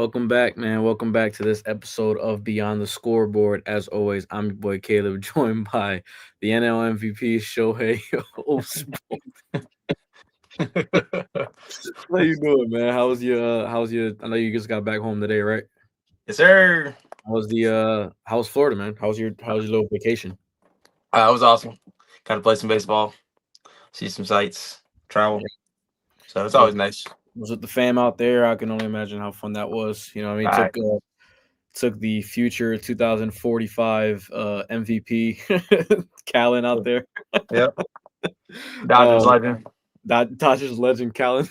Welcome back, man. Welcome back to this episode of Beyond the Scoreboard. As always, I'm your boy Caleb, joined by the NL MVP Shohei Ospo. How you doing, man? How's your I know you just got back home today, right? Yes, sir. How's Florida, man? How's your little vacation? It was awesome. Got to play some baseball, see some sights, travel. So it's Was always nice. was with the fam out there. I can only imagine how fun that was. You know, what I mean, All right. took the future 2045 MVP Callan out there. Yep. Dodgers Um, legend. Dodgers legend Callan.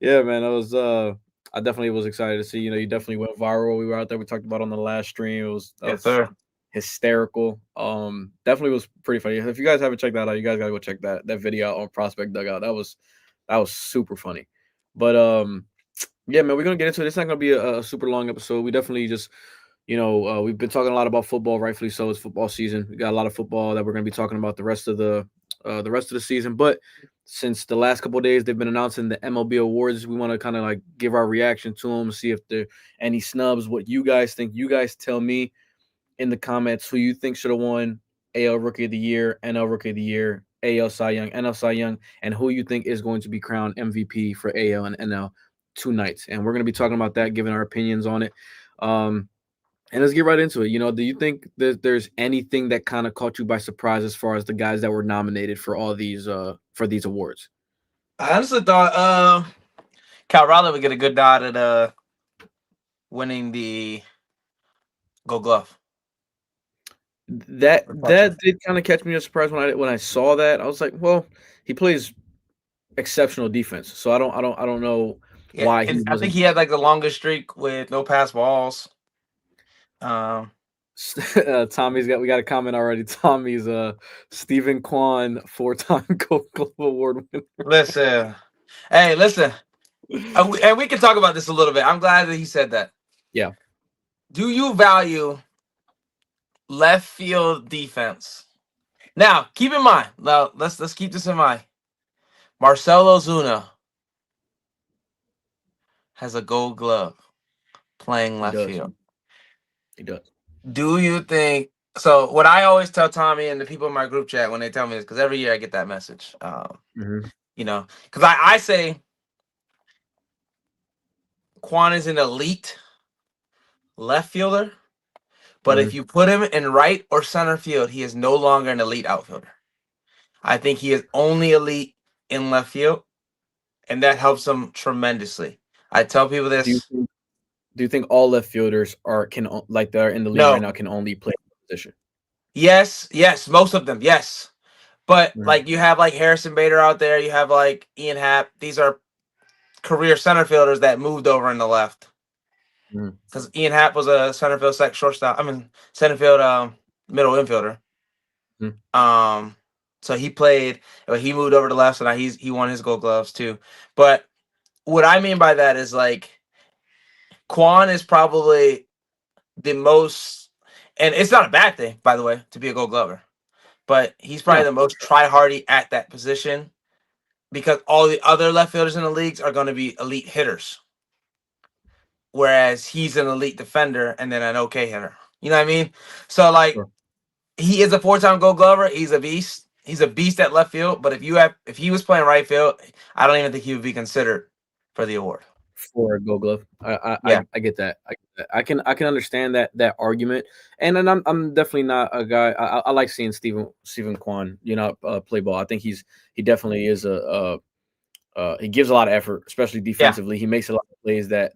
Yeah, man, I definitely was excited to see. You definitely went viral. We were out there. We talked about on the last stream. That Yes, was sir. hysterical. Definitely was pretty funny. If you guys haven't checked that out, you guys gotta go check that video out on Prospect Dugout. That was super funny. But yeah, man, we're gonna get into it. It's not gonna be a super long episode. We definitely just we've been talking a lot about football, rightfully so. It's football season. We got a lot of football that we're going to be talking about the rest of the season. But since the last couple of days they've been announcing the MLB Awards, we want to kind of like give our reaction to them, see if there any snubs, what you guys think. You guys tell me in the comments who you think should have won AL Rookie of the Year, NL Rookie of the Year, AL Cy Young, NL Cy Young, and who you think is going to be crowned MVP for AL and NL tonight. And we're going to be talking about that, giving our opinions on it. Um, and let's get right into it. Do you think that there's anything that kind of caught you by surprise as far as the guys that were nominated for all these awards? I honestly thought Cal Raleigh would get a good nod at winning the Gold Glove That for catcher. that did kind of catch me by surprise when I saw that. I was like, well, he plays exceptional defense, so I don't know Yeah, why he and I think wasn't. he had like the longest streak with no pass balls. Um, We got a comment already. Tommy's Stephen Kwan 4-time Gold Glove Award listen, hey, listen, and we can talk about this a little bit. I'm glad that he said that. Yeah. Do you value left field defense? Now, keep in mind. Now, let's keep this in mind. Marcelo Zuna has a Gold Glove playing He left does. field. He does. Do you think so? What I always tell Tommy and the people in my group chat when they tell me this, because every year I get that message. Hmm. Because I say Quan is an elite left fielder, but Hmm. if you put him in right or center field, he is no longer an elite outfielder. I think he is only elite in left field, and that helps him tremendously. I tell people Do you this. think Do you think all left fielders like that are in the league right No. now can only play one position? Yes, most of them, yes. But Mhm. like you have like Harrison Bader out there, you have like Ian Happ. These are career center fielders that moved over in the left. Mhm. Because Ian Happ was a center field shortstop. I mean center field middle infielder. Mhm. Um so he played, but he moved over to left, so now he won his gold gloves too. But what I mean by that is like Quan is probably the most, and it's not a bad thing, by the way, to be a gold glover. But he's probably No. the most try hardy at that position because all the other left fielders in the leagues are going to be elite hitters, whereas he's an elite defender and then an okay hitter. You know what I mean? So like Sure. he is a 4-time Gold Glover. He's a beast. He's a beast at left field. But if he was playing right field, I don't even think he would be considered for the award. For a Gold Glove, I Yeah, I, I get that. I get that. I can understand that argument, and then I'm definitely not a guy. I like seeing Stephen Kwan, play ball. I think he definitely is he gives a lot of effort, especially yeah. defensively. He makes a lot of plays that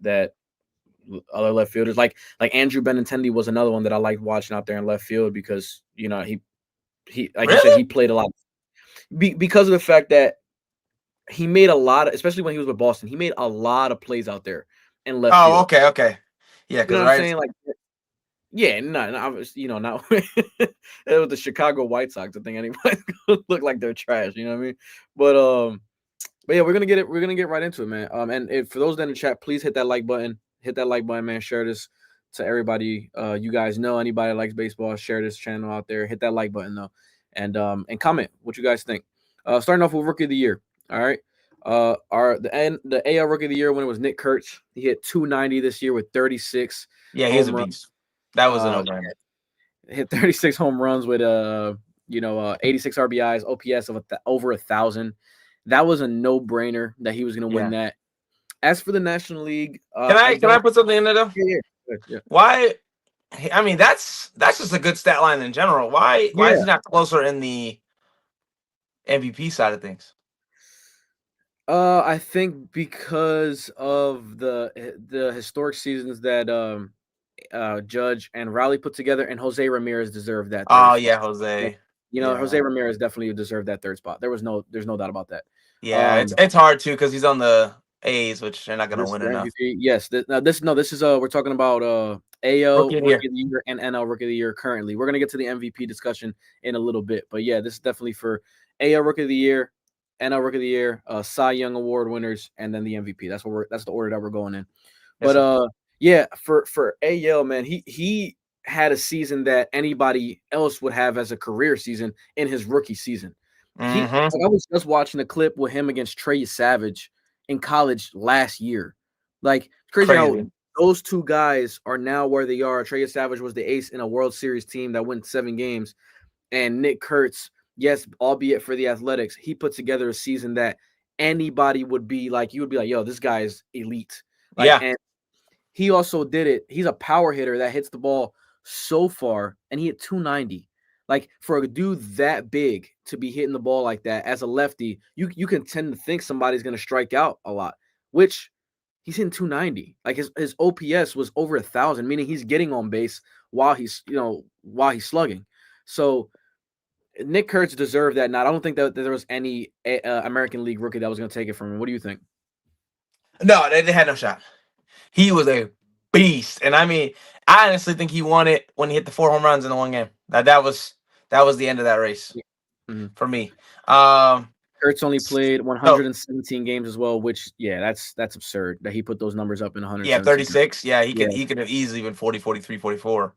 other left fielders like Andrew Benintendi was another one that I liked watching out there in left field because he like you said Really? he played a lot because of the fact that he made a lot of, especially when he was with Boston, he made a lot of plays out there in left Oh, field. okay. Yeah, You know because what I'm right. saying? Like, yeah, no, I was, not with the Chicago White Sox. I think anybody look like they're trash. You know what I mean? But but yeah, we're gonna get right into it, man. And for those that in the chat, please hit that like button. Hit that like button, man. Share this to everybody. You guys know anybody that likes baseball, share this channel out there. Hit that like button though, and comment what you guys think. Starting off with Rookie of the Year. All right. The AL Rookie of the Year winner was Nick Kurtz. He hit 290 this year with 36 Yeah, he's a home runs. beast. That was a Uh, no-brainer. Hit 36 home runs with 86 RBIs, OPS of over 1,000. That was a no-brainer that he was going to win that. As for the National League, can I put something in there though? Yeah. Why? I mean, that's just a good stat line in general. Why is he not closer in the MVP side of things? I think because of the historic seasons that Judge and Raleigh put together, and Jose Ramirez deserved that. Oh yeah, Jose. Jose Ramirez definitely deserved that third spot. There's no doubt about that. Yeah, it's hard too because he's on the A's, which they're not going to win enough. MVP. Yes, this is we're talking about AO Rookie of the Year and NL Rookie of the Year currently. We're gonna get to the MVP discussion in a little bit, but yeah, this is definitely for AO Rookie of the Year, NL Rookie of the Year, Cy Young Award winners, and then the MVP. That's the order that we're going in. But yeah, for AL, man, he had a season that anybody else would have as a career season in his rookie season. I was just watching a clip with him against Trey Savage in college last year. Like, crazy how those two guys are now where they are. Trey Savage was the ace in a World Series team that went 7 games. And Nick Kurtz, yes, albeit for the Athletics, he put together a season that anybody would be like, you would be like, yo, this guy is elite. And he also did it. He's a power hitter that hits the ball so far, and he hit 290. Like, for a dude that big to be hitting the ball like that as a lefty, you can tend to think somebody's going to strike out a lot, which he's hitting 290. Like, his OPS was over 1,000, meaning he's getting on base while he's slugging. So Nick Kurtz deserved that. Now, I don't think that there was any American League rookie that was going to take it from him. What do you think? No, they had no shot. He was a beast, and I mean, I honestly think he won it when he hit the 4 home runs in the one game. That was the end of that race for me. Kurtz only played 117 games as well, which that's absurd that he put those numbers up in 100. Yeah, 36. Yeah, he could have easily been 40, 43, 44.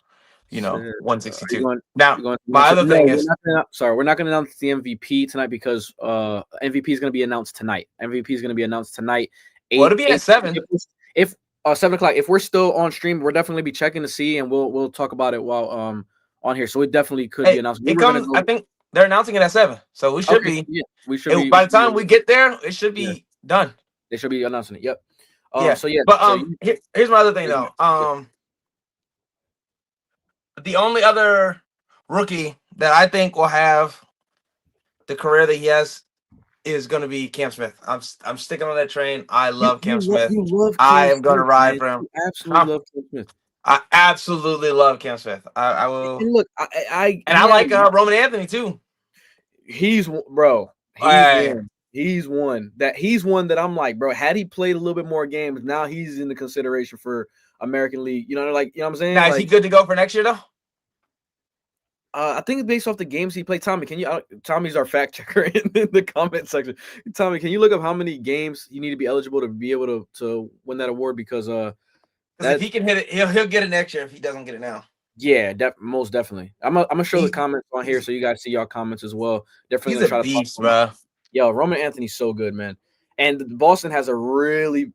162. Now, my other thing is, we're not going to announce the MVP tonight because MVP is going to be announced tonight. MVP is going to be announced tonight. It'll be at 7. If 7 o'clock. If we're still on stream, we're definitely be checking to see, and we'll talk about it while on here. So it definitely could be announced. I think they're announcing it at 7, so we should be. Yeah, we should be. By the time we get there, it should be done. They should be announcing it. Yep. So here's my other thing though. The only other rookie that I think will have the career that he has is going to be Cam Smith. I'm sticking on that train. I love Cam Smith. I am going to ride for him. I absolutely love Cam Smith. I absolutely love Cam Smith. I will. And look, I like Roman Anthony too. He's one that I'm like, bro. Had he played a little bit more games, now he's in the consideration for American League. You know what I'm saying? Now, is he good to go for next year though? I think it's based off the games he played. Tommy, can you? Tommy's our fact checker in the comment section. Tommy, can you look up how many games you need to be eligible to be able to win that award? Because if he can hit it, he'll get it next year if he doesn't get it now. Yeah, most definitely. I'm gonna show the comments on here so you guys see y'all comments as well. Definitely he's a beast, bro. Yo, Roman Anthony's so good, man. And Boston has a really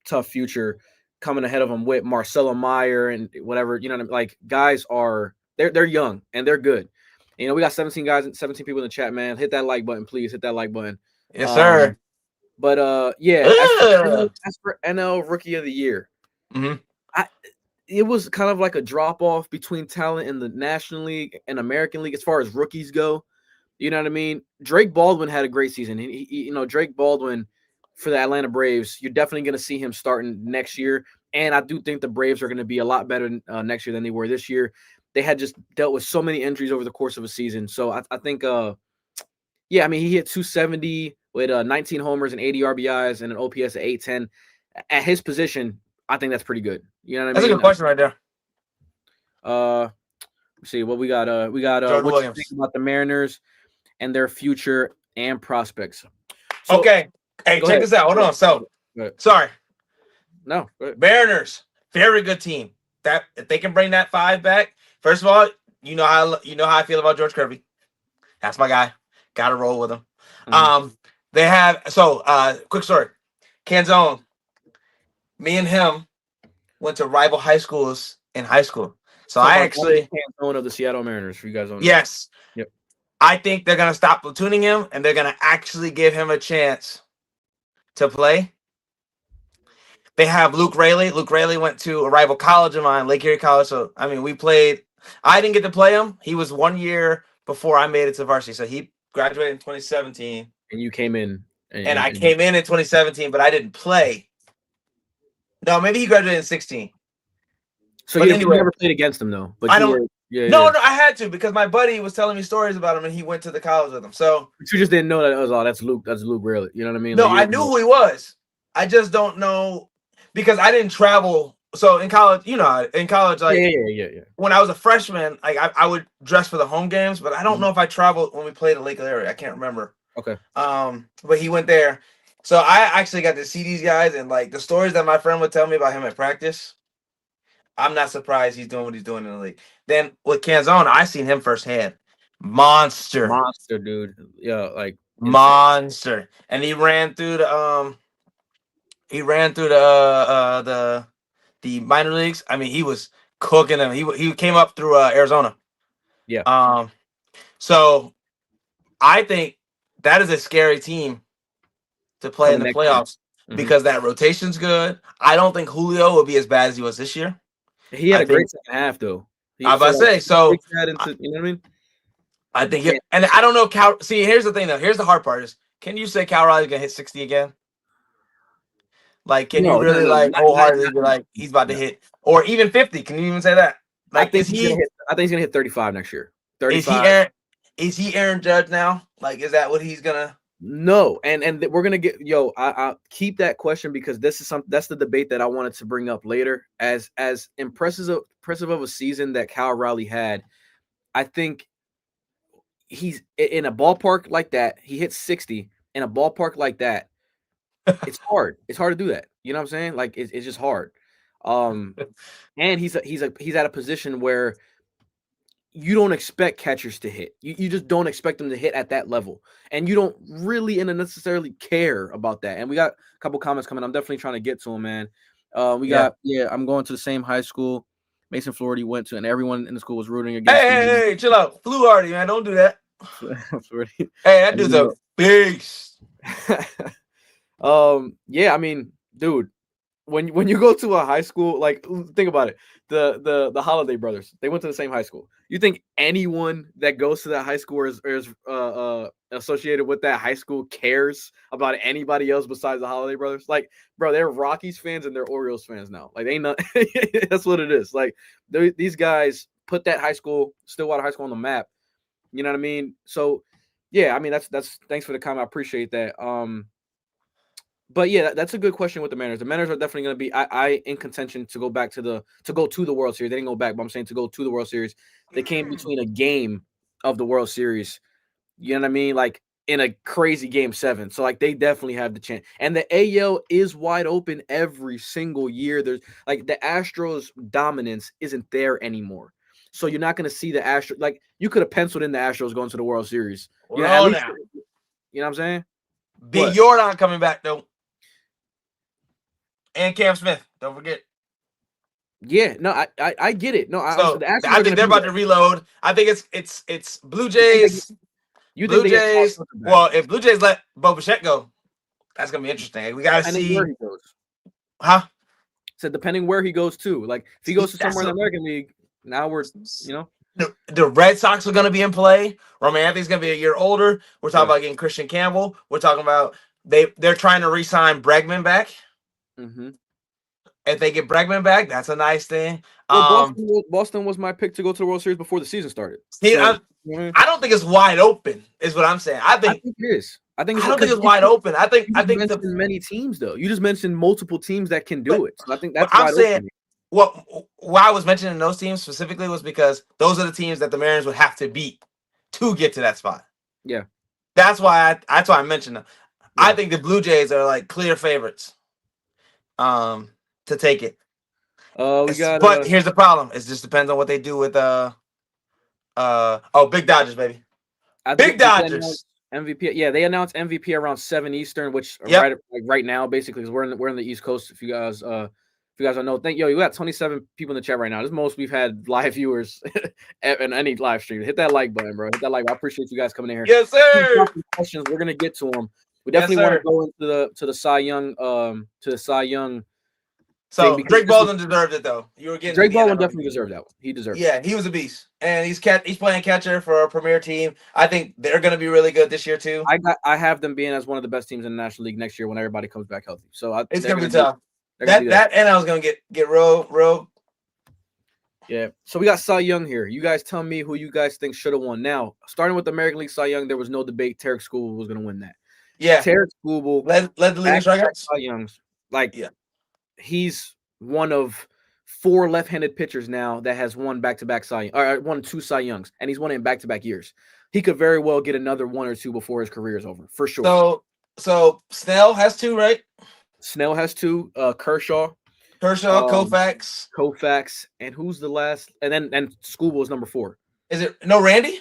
tough future coming ahead of them with Marcelo Meyer and whatever. You know what I mean? Like, guys are. They're young and they're good. We got 17 people in the chat, man. Hit that like button, please. Hit that like button. Yes, sir. But as for NL Rookie of the Year, it was kind of like a drop off between talent in the National League and American League as far as rookies go. You know what I mean? Drake Baldwin had a great season. Drake Baldwin for the Atlanta Braves, you're definitely going to see him starting next year. And I do think the Braves are going to be a lot better next year than they were this year. They had just dealt with so many injuries over the course of a season. So I think, he hit 270 with 19 homers and 80 RBIs and an OPS of 810. At his position, I think that's pretty good. You know what I mean? That's a good question right there. Let's see what we got. What you think about the Mariners and their future and prospects? So, okay. Hey, check this out. Hold on. So, sorry. No. Mariners, very good team. That if they can bring that 5 back. First of all, you know how I feel about George Kirby. That's my guy. Got to roll with him. They have quick story. Canzone, me and him went to rival high schools in high school. So Talking I about actually Cantone of the Seattle Mariners. For you guys don't know. yes. Yep. I think they're gonna stop platooning him and they're gonna actually give him a chance to play. They have Luke Rayleigh. Luke Rayleigh went to a rival college of mine, Lake Erie College. So I mean, we played. I didn't get to play him. He was 1 year before I made it to varsity. So he graduated in 2017. And you came in. And I came in 2017, but I didn't play. No, maybe he graduated in 16. So But you anyway, never played against him though. But I you don't. were, yeah, No, yeah. no, I had to because my buddy was telling me stories about him, and he went to the college with him. So But you just didn't know that it was that's Luke. That's Luke Rayleigh. You know what I mean? no, Like, I knew who he was. I just don't know because I didn't travel. So in college, in college, like yeah. when I was a freshman, like I would dress for the home games, but I don't know if I traveled when we played at Lake Erie. I can't remember. Okay. But he went there. So I actually got to see these guys and like the stories that my friend would tell me about him at practice. I'm not surprised he's doing what he's doing in the league. Then with Canzone, I seen him firsthand. Monster, dude. Yeah, like monster. And he ran through the the minor leagues. I mean, he was cooking them. He came up through Arizona. Yeah. So I think that is a scary team to play in the playoffs because that rotation's good. I don't think Julio will be as bad as he was this year. He had a great second half though. I was about to say, so you know what I mean? I think and I don't know Cal. See, here's the thing though. Here's the hard part is, can you say Cal Riley's gonna hit 60 again? Like, can you really wholeheartedly be like he's about to hit, or even 50? Can you even say that? Like, I think he's gonna hit 35 next year. 35. Is he Aaron Judge now? Like, is that what he's gonna? No, and we're gonna get I keep that question because that's the debate that I wanted to bring up later. As impressive of a season that Cal Riley had, I think he's in a ballpark like that. He hits 60 in a ballpark like that. It's hard. It's hard to do that. You know what I'm saying? Like it's just hard. And he's at a position where you don't expect catchers to hit. You just don't expect them to hit at that level. And you don't really necessarily care about that. And we got a couple comments coming. I'm definitely trying to get to them, man. I'm going to the same high school Mason Fluharty went to, and everyone in the school was rooting against him. Hey, chill out. Fluharty, man. Don't do that. Hey, that dude's a beast. Yeah, I mean, dude, when you go to a high school, like think about it. The Holiday brothers, they went to the same high school. You think anyone that goes to that high school or is associated with that high school cares about anybody else besides the Holiday brothers? Like, bro, they're Rockies fans and they're Orioles fans now. Like, they not. That's what it is. Like, these guys put that high school, Stillwater High School, on the map. You know what I mean? So, yeah, I mean that's thanks for the comment. I appreciate that. But yeah, that's a good question with the Mariners. The Mariners are definitely going to be I in contention to go to the World Series. They didn't go back, but I'm saying to go to the World Series. They came between a game of the World Series. You know what I mean? Like in a crazy game 7. So like they definitely have the chance. And the AL is wide open every single year. There's like the Astros dominance isn't there anymore. So you're not going to see the Astros. Like you could have penciled in the Astros going to the World Series. You know what I'm saying? Big Jordan coming back though. And Cam Smith, don't forget. Yeah, no, I get it. No, I think they're about to reload. I think it's Blue Jays. Blue Jays. Well, if Blue Jays let Bo Bichette go, that's gonna be interesting. We gotta see where he goes. Huh? So depending where he goes to, like if he goes to somewhere in the American League, now we're the Red Sox are gonna be in play. Roman Anthony's gonna be a year older. We're talking about getting Christian Campbell. We're talking about they're trying to re-sign Bregman back. Mm-hmm. If they get Bregman back, that's a nice thing. Well, Boston was my pick to go to the World Series before the season started. I don't think it's wide open. Is what I'm saying. I think it is. I don't think it's wide open. I think many teams though. You just mentioned multiple teams that can do it. So I think that's what I'm saying. Why I was mentioning those teams specifically was because those are the teams that the Mariners would have to beat to get to that spot. Yeah, that's why I mentioned them. Yeah. I think the Blue Jays are like clear favorites. To take it. But here's the problem. It just depends on what they do with Big Dodgers, baby. Big Dodgers. MVP. Yeah, they announced MVP around 7 Eastern, which Yep. right now, basically, because we're in the East Coast. If you guys don't know, you got 27 people in the chat right now. This is most we've had live viewers in any live stream. Hit that like button, bro. Hit that like. I appreciate you guys coming in here. Yes, sir. Questions. We're gonna get to them. We Yes, definitely want sir. to go into the Cy Young So thing, Drake Baldwin deserved it though. You were getting Drake Baldwin definitely deserved that one. He deserved it. Yeah, he was a beast, and he's playing catcher for a premier team. I think they're going to be really good this year too. I have them being as one of the best teams in the National League next year when everybody comes back healthy. So it's going to be tough. That and I was going to get real. Yeah. So we got Cy Young here. You guys tell me who you guys think should have won. Now, starting with the American League Cy Young, there was no debate. Tarek Skubal was going to win that. Yeah. Tarek Skubal led the league in strikeouts. Cy Youngs. He's one of 4 left-handed pitchers now that has won back-to-back Cy Young, or won 2 Cy Youngs, and he's won it in back-to-back years. He could very well get another 1 or 2 before his career is over, for sure. So Snell has 2, right? Snell has 2. Kershaw, Koufax, and who's the last? And Skubal is number 4. Is it no Randy?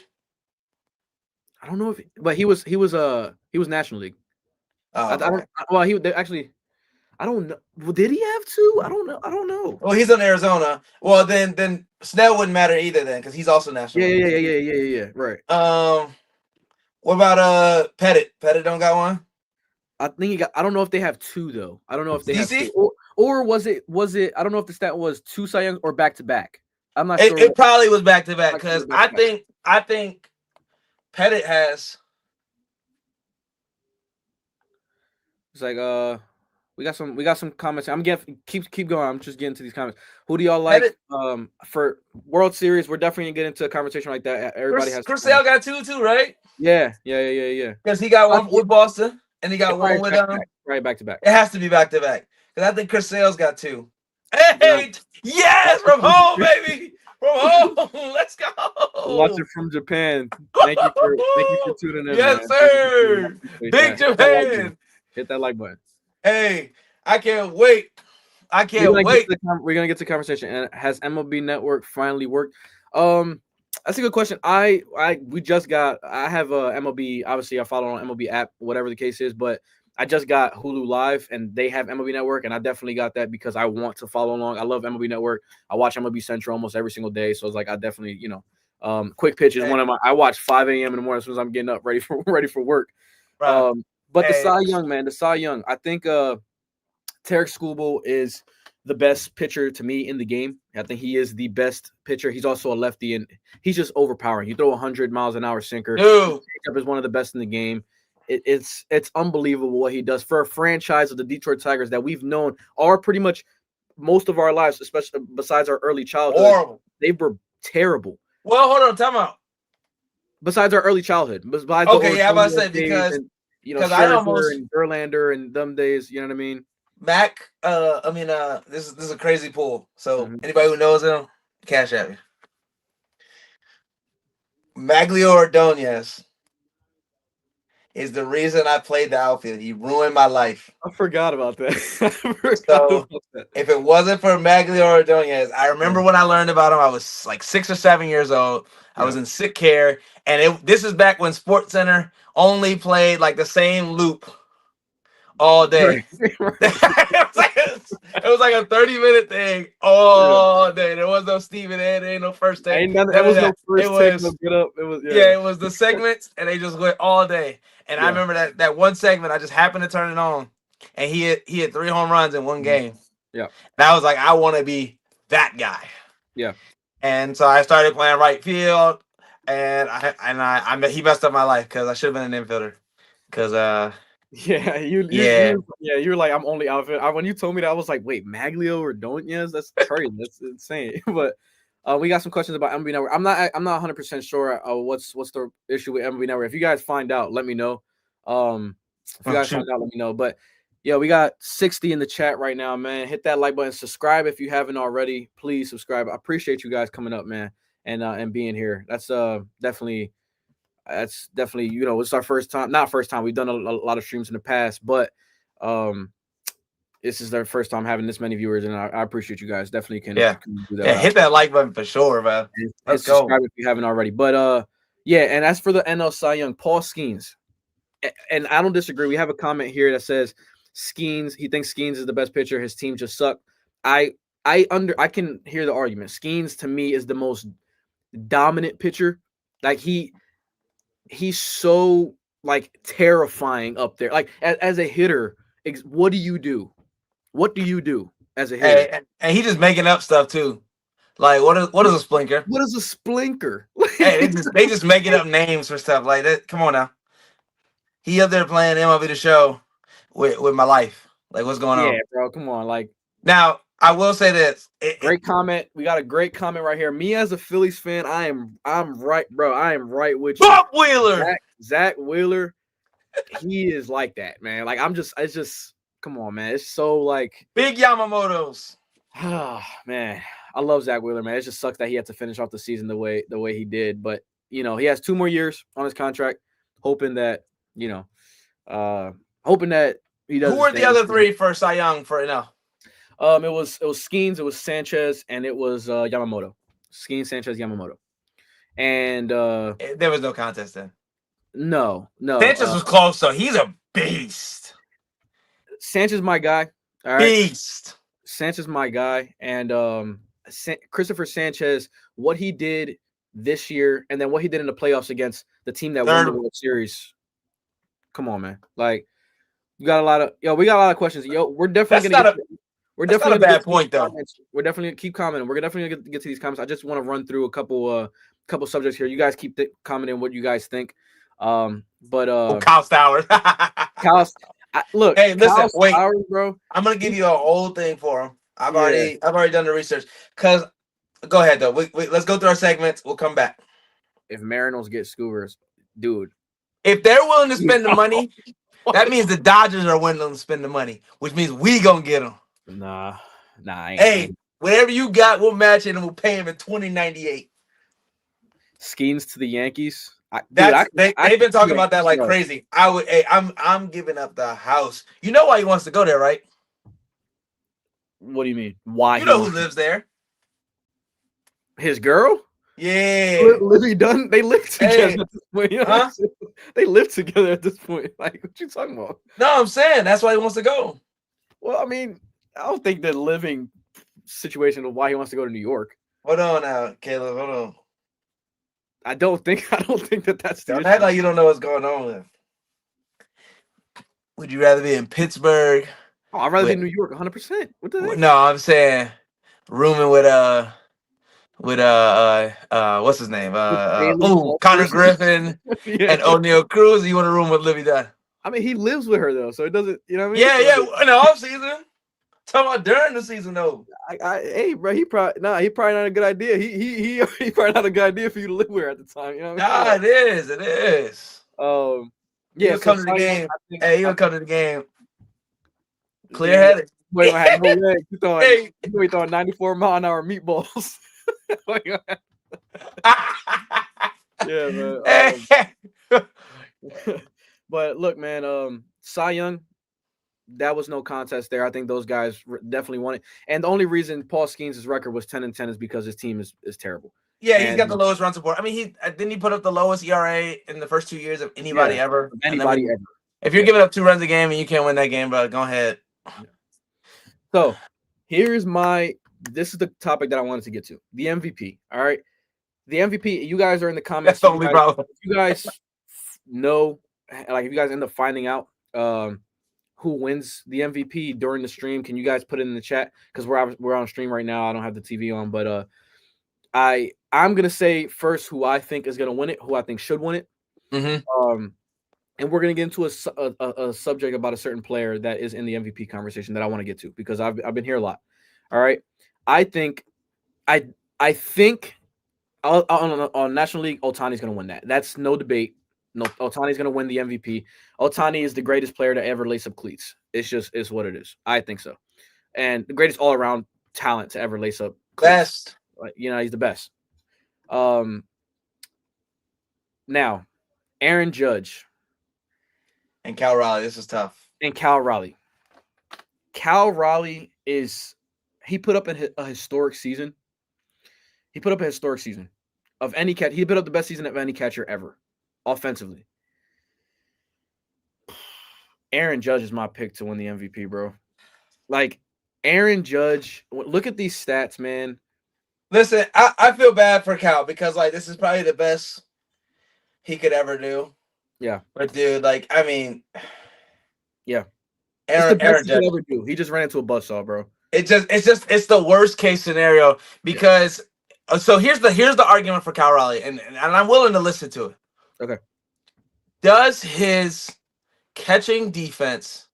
I don't know but he was National League. Oh, I don't know. Well, did he have 2? I don't know. Well, he's in Arizona. Well, then Snell wouldn't matter either then because he's also national. Yeah. Right. What about Pettit? Pettit don't got one. I think he got. I don't know if they have 2 though. I don't know if they have DC? 2. Or was it? I don't know if the stat was 2 Cy Youngs or back to back. I'm not sure. It probably was back to back because I think Pettit has. It's like we got some comments. I'm getting keep going. I'm just getting to these comments. Who do y'all like for World Series? We're definitely gonna get into a conversation like that. Everybody has. Chris Sale got 2 too, right? Yeah. Because he got one with Boston and he got one with right back to back. It has to be back to back because I think Chris Sale's got 2. Hey, yes, from home, baby, from home. Let's go. Watching from Japan. Thank you for tuning in. Yes, sir. Big Japan. Hit that like button. Hey, I can't wait. We're gonna get to the conversation. And has MLB Network finally worked? That's a good question. I have MLB. Obviously, I follow on MLB app, whatever the case is. But I just got Hulu Live, and they have MLB Network, and I definitely got that because I want to follow along. I love MLB Network. I watch MLB Central almost every single day, so it's like I definitely, Quick Pitch is one of my. I watch 5 a.m. in the morning as soon as I'm getting up, ready for work. Right. But the Cy Young, man, I think Tarek Skubal is the best pitcher to me in the game. I think he is the best pitcher. He's also a lefty, and he's just overpowering. You throw 100 miles an hour sinker. Changeup is one of the best in the game. It's unbelievable what he does for a franchise of the Detroit Tigers that we've known are pretty much most of our lives, especially besides our early childhood. Horrible. They were terrible. Well, hold on, time out. Besides our early childhood. I'm about to say because Scherzer and Verlander and them days, you know what I mean? Mac, this is a crazy pool. So anybody who knows him, cash at me. Maglio Ordonez is the reason I played the outfield. He ruined my life. I forgot about that. If it wasn't for Maglio Ordonez, I remember when I learned about him, I was like 6 or 7 years old. I was in sick care, and this is back when SportsCenter only played like the same loop all day. It was like a 30-minute thing all day. There was no Stephen A. There ain't no first take. It was the segments, and they just went all day. And I remember that one segment, I just happened to turn it on, and he had 3 home runs in one game. Yeah, and I was like, I want to be that guy. Yeah, and so I started playing right field, and he messed up my life because I should have been an infielder. Because you were like, I'm only outfield. When you told me that, I was like, wait, Maglio or Ordonez? That's crazy. That's insane. But we got some questions about MLB Network. I'm not 100% sure what's the issue with MLB Network. If you guys find out, let me know. Find out, let me know. But yeah, we got 60 in the chat right now, man. Hit that like button, subscribe if you haven't already. Please subscribe. I appreciate you guys coming up, man, and being here. That's definitely. It's our first time. Not first time. We've done a lot of streams in the past, but this is their first time having this many viewers, and I appreciate you guys. Definitely can do that. Yeah, hit that like button for sure, man. Let's subscribe if you haven't already. But and as for the NL Cy Young, Paul Skeens, and I don't disagree. We have a comment here that says Skeens. He thinks Skeens is the best pitcher. His team just suck. I can hear the argument. Skeens to me is the most dominant pitcher. Like he's so like terrifying up there. Like as a hitter, what do you do? What do you do as a hitter? Hey, and he just making up stuff too. Like what is a splinker? What is a splinker? Hey, they just making up names for stuff like that. Come on now. He up there playing MLB The Show with my life. Like what's going on? Yeah, bro. Come on. Like now, I will say this. Great comment. We got a great comment right here. Me as a Phillies fan, I'm right, bro. I am right with you. Bob Wheeler. Zach Wheeler, he is like that, man. Like it's just come on, man. It's so like big Yamamoto's. Man. I love Zach Wheeler, man. It just sucks that he had to finish off the season the way he did. But he has 2 more years on his contract, hoping that he does. Who were the other 3 for Cy Young for now? It was Skeens, it was Sanchez, and it was Yamamoto. Skeens, Sanchez, Yamamoto. And there was no contest then. No. Sanchez was close, so he's a beast. Sanchez, my guy. All right. Beast. Sanchez, my guy, and Christopher Sanchez, what he did this year, and then what he did in the playoffs against the team that won the World Series. Come on, man! Like we got a lot of questions. We're definitely gonna. We're definitely not a bad point though. We're definitely gonna keep commenting. We're definitely gonna get to these comments. I just want to run through a couple subjects here. You guys keep commenting what you guys think. Kyle Stowers. Look, hey, listen, Kyle wait, Stowers, bro. I'm gonna give you a whole thing for him. I've already done the research. Cause go ahead though. Let's go through our segments. We'll come back. If Marinos get Scoobers, dude. If they're willing to spend the money, that means the Dodgers are willing to spend the money, which means we gonna get them. Nah. Hey, whatever you got, we'll match it and we'll pay him in 2098. Skeens to the Yankees. They've been talking about that like crazy. I'm giving up the house. You know why he wants to go there, right? What do you mean? Why? You know who lives there? His girl? Yeah. Livy Dunn. They live together at this point. They live together at this point. Like, what you talking about? No, I'm saying that's why he wants to go. Well, I mean, I don't think the living situation of why he wants to go to New York. Hold on now, Caleb. Hold on. I don't think that's the issue. Act like you don't know what's going on with. Would you rather be in Pittsburgh? Oh, I'd rather be in New York 100%. What the heck? No, I'm saying rooming with what's his name? Connor Griffin and O'Neal Cruz. You want to room with Livy Dunn? I mean, he lives with her though, so it doesn't. You know what I mean? Yeah. In the off season. Talking about during the season though. Hey, bro, he probably not a good idea. He probably not a good idea for you to live with her at the time. You know what I mean? It is. Yeah, he'll come to the game. He'll come to the game. Clear headed. Wait, you throwing 94 mile-an-hour meatballs. Yeah, man. But look, man, Cy Young, that was no contest there. I think those guys definitely won it. And the only reason Paul Skeens' record was 10-10 is because his team is terrible. Yeah, he's got the lowest run support. I mean, didn't he put up the lowest ERA in the first 2 years of anybody ever? Anybody ever. If you're giving up 2 runs a game and you can't win that game, bro, go ahead. So this is the topic that I wanted to get to. The MVP. All right. The MVP, you guys are in the comments. That's the only problem. If you guys know, like if you guys end up finding out who wins the MVP during the stream, can you guys put it in the chat? Because we're on stream right now. I don't have the TV on, but I'm gonna say first who I think is gonna win it, who I think should win it. Mm-hmm. And we're gonna get into a subject about a certain player that is in the MVP conversation that I want to get to because I've been here a lot. All right, I think on National League, Ohtani's gonna win that. That's no debate. No, Ohtani's gonna win the MVP. Ohtani is the greatest player to ever lace up cleats. It's what it is. I think so, and the greatest all around talent to ever lace up cleats. Best. He's the best. Now, Aaron Judge. And Cal Raleigh. This is tough. And Cal Raleigh. Cal Raleigh he put up a historic season. He put up a historic season of any catch. He put up the best season of any catcher ever, offensively. Aaron Judge is my pick to win the MVP, bro. Like Aaron Judge, look at these stats, man. Listen, I feel bad for Cal because like this is probably the best he could ever do. Yeah. But dude, like I mean, yeah, it's the best Aaron he Judge. could ever do. He just ran into a buzzsaw, bro. It's the worst case scenario because so here's the argument for Cal Raleigh, and I'm willing to listen to it. Okay. Does his catching defense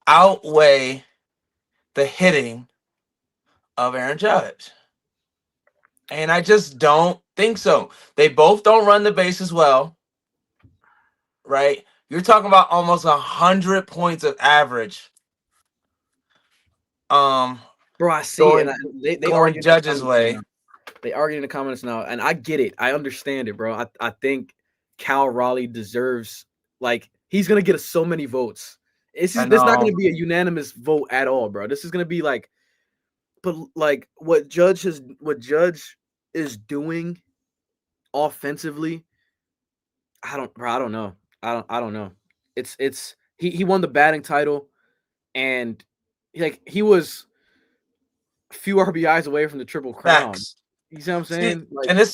outweigh the hitting of Aaron Judge? And I just don't think so. They both don't run the bases well, right? You're talking about almost 100 points of average. Bro, I see going, it. They going argue Judge's way. They argue in the comments now, and I get it. I understand it, bro. I think Cal Raleigh deserves, like, he's gonna get so many votes. This not gonna be a unanimous vote at all, bro. This is gonna be like, but like what Judge is doing offensively. I don't know. I don't know. It's he won the batting title, and he was a few RBIs away from the Triple Crown. Facts. You see what I'm saying? Like, and it's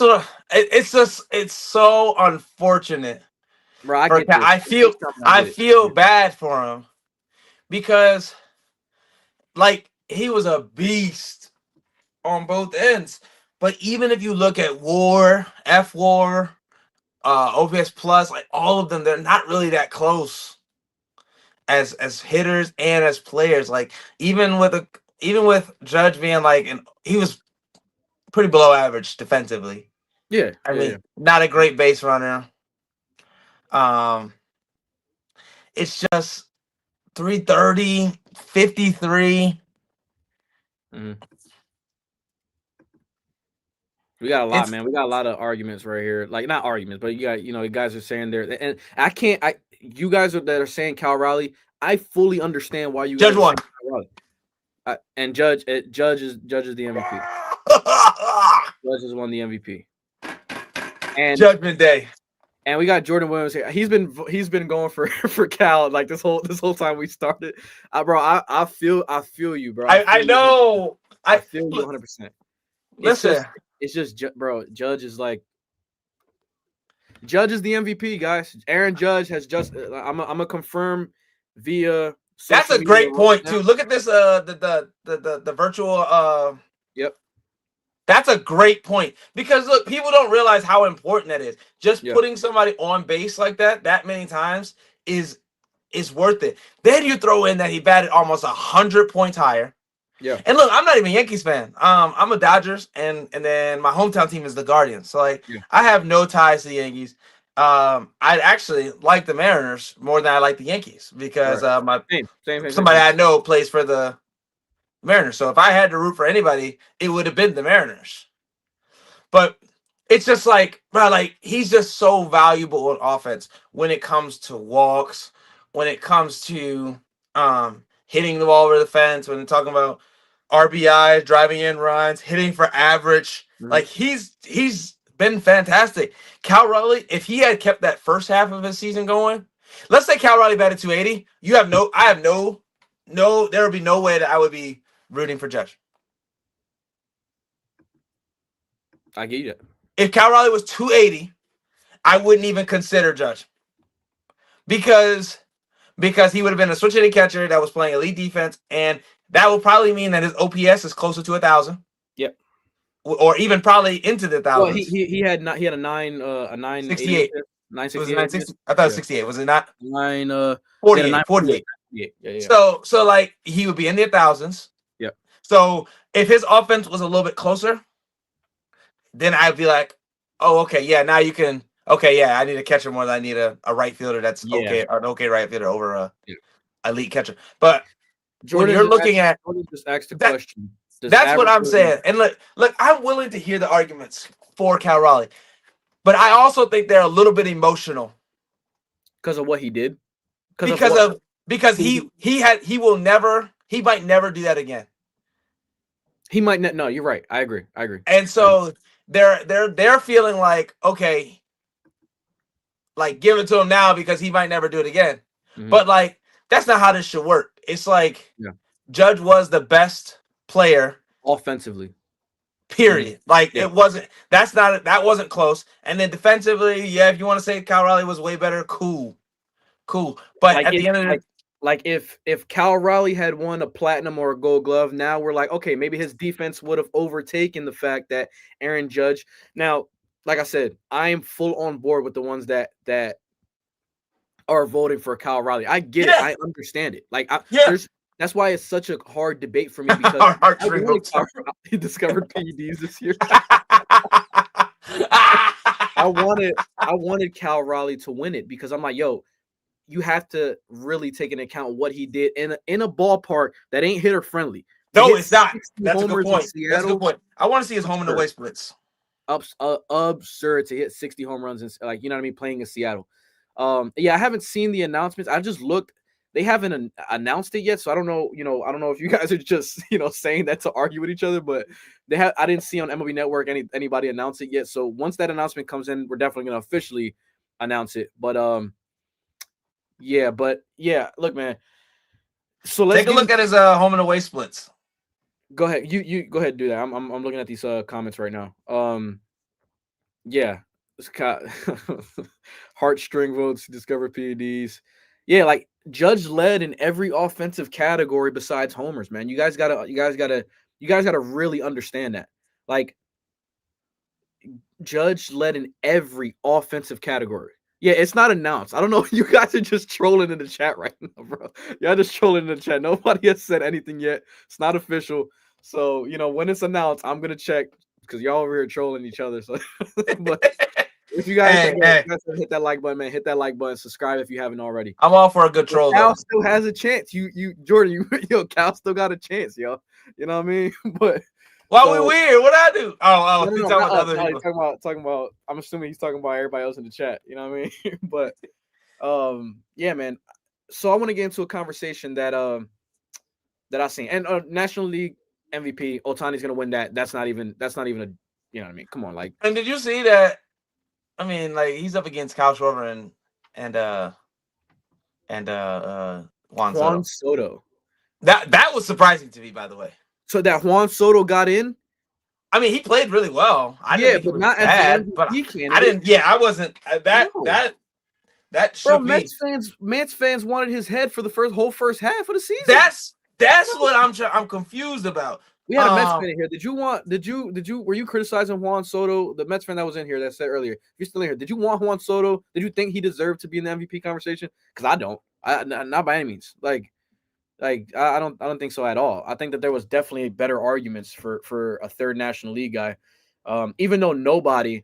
so unfortunate. Bro, I feel bad for him because like he was a beast on both ends. But even if you look at WAR, FWAR, OPS plus, like all of them, they're not really that close as hitters and as players. Like even with Judge being like, and he was pretty below average defensively. Yeah, I mean, not a great base runner. It's just 330, 53. Mm-hmm. We got a lot, man. We got a lot of arguments right here. Like, not arguments, but you guys are saying there. And you guys that are saying Cal Raleigh, I fully understand why you Judge guys won. Cal Raleigh. And Judge is the MVP. Judge has won the MVP. And Judgment Day. And we got Jordan Williams here. He's been going for Cal like this whole time we started. Bro, I feel you, bro. I know. I feel you 100%. Listen. It's just, bro, Judge is the MVP, guys. Aaron Judge has just. I'm gonna confirm via. That's a great point too. Look at this. The virtual. Yep. That's a great point because look, people don't realize how important that is. Just putting somebody on base like that many times is worth it. Then you throw in that he batted almost 100 points higher. Yeah. And look, I'm not even a Yankees fan. I'm a Dodgers, and then my hometown team is the Guardians. So like, I have no ties to the Yankees. I actually like the Mariners more than I like the Yankees because somebody I know plays for the Mariners. So if I had to root for anybody, it would have been the Mariners. But it's just like, bro, like he's just so valuable on offense when it comes to walks, when it comes to hitting the ball over the fence, when they're talking about RBIs, driving in runs, hitting for average. Mm-hmm. Like he's been fantastic. Cal Raleigh, if he had kept that first half of his season going, let's say Cal Raleigh batted 280, there would be no way that I would be rooting for Judge. I get you. If Cal Raleigh was 280, I wouldn't even consider Judge. Because he would have been a switch hitting catcher that was playing elite defense, and that will probably mean that his OPS is closer to 1,000. Yep. Or even probably into the 1,000s. Well, he had a 968. 968. I thought it was 68. Was it not? 48. 48. Yeah. So like he would be in the 1,000s. Yep. So if his offense was a little bit closer, then I'd be like, oh, okay, yeah, now you can. Okay, yeah, I need a catcher more than I need a right fielder that's okay, or an okay right fielder over a elite catcher. But Jordan, when you're looking at just asked the question. That's what I'm saying. And look, I'm willing to hear the arguments for Cal Raleigh, but I also think they're a little bit emotional because of what he did. Because he might never do that again. He might not. No, you're right. I agree. And so they're feeling like, okay, like give it to him now because he might never do it again. Mm-hmm. But like that's not how this should work. It's like Yeah. Judge was the best player, Offensively. period. Like Yeah. it wasn't. That wasn't close. And then defensively, yeah, if you want to say Cal Raleigh was way better, cool. But Like at the end of the like if Cal Raleigh had won a platinum or a gold glove, now we're like, okay, maybe his defense would have overtaken the fact that Aaron Judge. Now, like I said, I am full on board with the ones that are voting for Cal Raleigh. I get it. I understand it. Like that's why it's such a hard debate for me because he discovered PEDs this year. I wanted Cal Raleigh to win it because I'm like, yo, you have to really take into account what he did in a ballpark that ain't hitter friendly. No, it's not. That's a good point. That's a good point. I want to see his home and away splits. Absurd to hit 60 home runs and like, you know what I mean, playing in Seattle. Yeah, I haven't seen the announcements. I just looked. They haven't announced it yet, so I don't know. I don't know if you guys are just saying that to argue with each other, but I didn't see on MLB Network anybody announce it yet. So once that announcement comes in, we're definitely gonna officially announce it. But yeah, look, man. So let's take a look at his home and away splits. Go ahead. You go ahead and do that. I'm looking at these comments right now. Yeah. Heartstring votes, discover PEDs. Yeah, like Judge led in every offensive category besides homers, man. You guys gotta really understand that. Like Judge led in every offensive category. Yeah, it's not announced. I don't know. You guys are just trolling in the chat right now, bro. Y'all just trolling in the chat. Nobody has said anything yet. It's not official. So, when it's announced, I'm going to check because y'all over here trolling each other. So, but if you guys, hit that like button, man, hit that like button. Subscribe if you haven't already. I'm all for a good troll. Cal still has a chance. Jordan, Cal still got a chance, yo. You know what I mean? But why we weird? What I do? Talking about. I'm assuming he's talking about everybody else in the chat. You know what I mean? But yeah, man. So I want to get into a conversation that I seen, and National League MVP Ohtani's gonna win that. That's not even a. You know what I mean? Come on, like. And did you see that? I mean, like he's up against Kyle Schwarber and Juan Soto. That was surprising to me, by the way. So that Juan Soto got in. I mean, he played really well. I didn't think he was bad, but I didn't. Yeah, I wasn't. That shook me. Mets fans wanted his head for the whole first half of the season. That's what I'm confused about. We had a Mets fan in here. Were you criticizing Juan Soto, the Mets fan that was in here that said earlier? If you're still in here, did you want Juan Soto? Did you think he deserved to be in the MVP conversation? Because I don't. Not by any means. Like I don't think so at all. I think that there was definitely better arguments for a third National League guy. Even though nobody's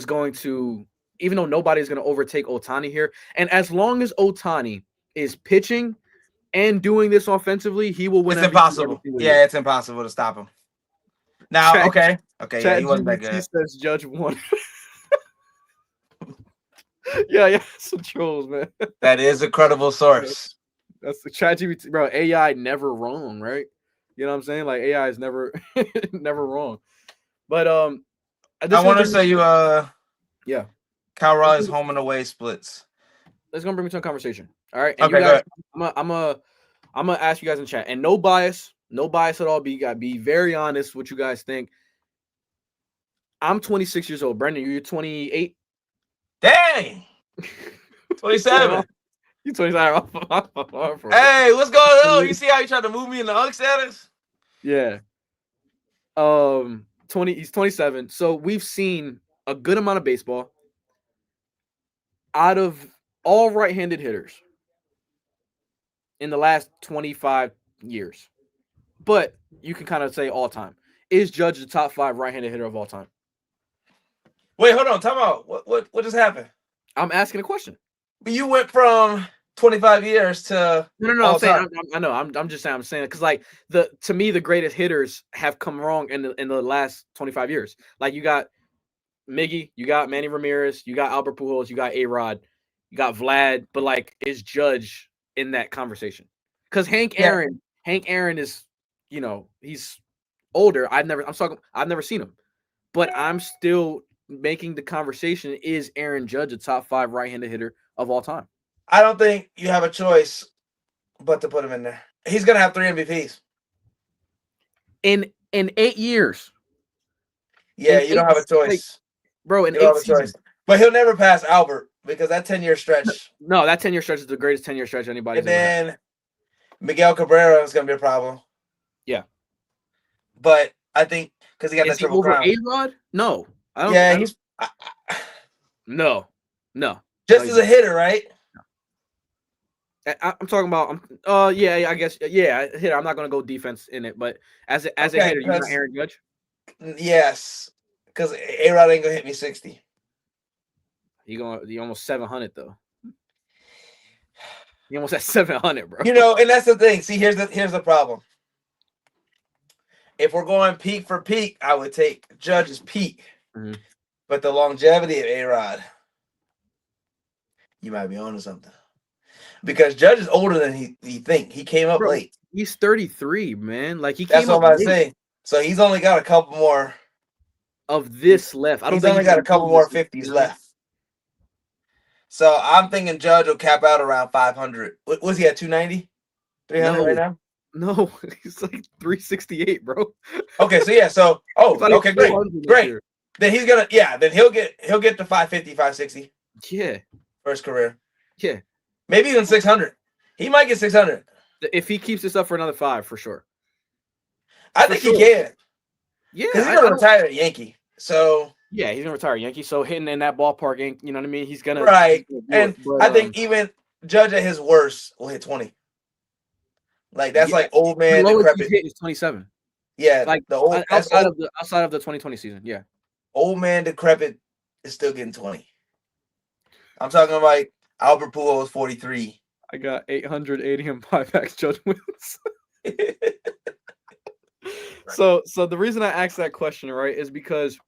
going to overtake Ohtani here. And as long as Ohtani is pitching and doing this offensively, he will win. It's impossible. Yeah, it's impossible to stop him. Now, okay, yeah, he wasn't that good. He says Judge won. yeah, some trolls, man. That is a credible source. That's the ChatGPT, bro. AI never wrong, right? You know what I'm saying? Like AI is never wrong. But I want to say yeah, Cal Raleigh's home and away splits. That's gonna bring me to a conversation. All right, and you guys, I'm gonna ask you guys in chat, and no bias at all. Be very honest what you guys think. I'm 26 years old. Brendan, you're 28. Dang, 27. You 27. Hey, what's going on? You see how you tried to move me in the UNC status? Yeah. he's 27. So we've seen a good amount of baseball out of all right-handed hitters in the last 25 years. But you can kind of say all time. Is Judge the top 5 right-handed hitter of all time? Wait, hold on. Time out. What just happened? I'm asking a question. But you went from 25 years to no. I'm just saying. I'm saying because like to me the greatest hitters have come wrong in the last 25 years. Like you got Miggy, you got Manny Ramirez, you got Albert Pujols, you got A-Rod, you got Vlad, but like is Judge in that conversation? Because Hank Aaron is, he's older. I've never seen him, but I'm still making the conversation: is Aaron Judge a top 5 right-handed hitter of all time? I don't think you have a choice but to put him in there. He's gonna have 3 MVPs in 8 years. Yeah, In you don't have a choice, like, bro. In you don't 8 have a choice. seasons. But he'll never pass Albert because that 10-year stretch. No, that 10-year stretch is the greatest 10-year stretch anybody's And ever had. then Miguel Cabrera is gonna be a problem. Yeah, but I think because he got is that he triple over crown. A-Rod? No, I don't. Yeah, I don't, he's no. just as a hitter, right? I'm talking about. Yeah, I guess. Yeah, hitter. I'm not gonna go defense in it, but as a hitter, you got Aaron Judge. Yes, because A-Rod ain't gonna hit me 60. You almost 700 though. You almost at 700, bro. You know, and that's the thing. See, here's the problem. If we're going peak for peak, I would take Judge's peak, but the longevity of A-Rod, you might be onto something. Because Judge is older than he think. He came up late. He's 33, man. Like That's what I'm about to say. So he's only got a couple more of this left. I don't he's think only got a couple more 50s left. So I'm thinking Judge will cap out around 500. Was he at 290? 300 right now? No, he's like 368, bro. Okay, so yeah, okay, great. Then he's gonna then he'll get to 550, 560. Yeah. For his career. Yeah. Maybe even 600. He might get 600. If he keeps this up for another 5, for sure. I think he can. Yeah. Because he's gonna retire a Yankee. So yeah, he's gonna retire a Yankee. So hitting in that ballpark, you know what I mean? He's gonna and I think even Judge at his worst will hit 20. Like that's like old man decrepit. Hit is 27. Yeah, like the old outside of the 2020 season. Yeah, old man decrepit is still getting 20. I'm talking like Albert Pujols 43. I got 880 and buybacks Judge wins. So the reason I asked that question, right, is because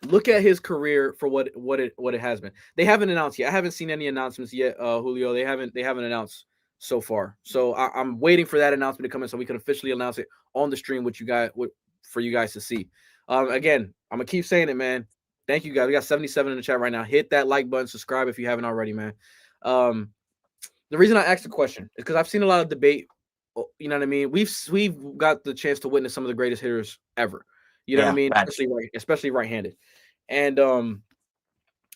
look at his career for what it has been. They haven't announced yet. I haven't seen any announcements yet, Julio. They haven't announced so far. So I'm waiting for that announcement to come in so we can officially announce it on the stream for you guys to see. Again, I'm gonna keep saying it, man. Thank you guys. We got 77 in the chat right now. Hit that like button, subscribe if you haven't already, man. The reason I asked the question is because I've seen a lot of debate. You know what I mean? We've got the chance to witness some of the greatest hitters ever. You know what I mean? Especially right-handed. And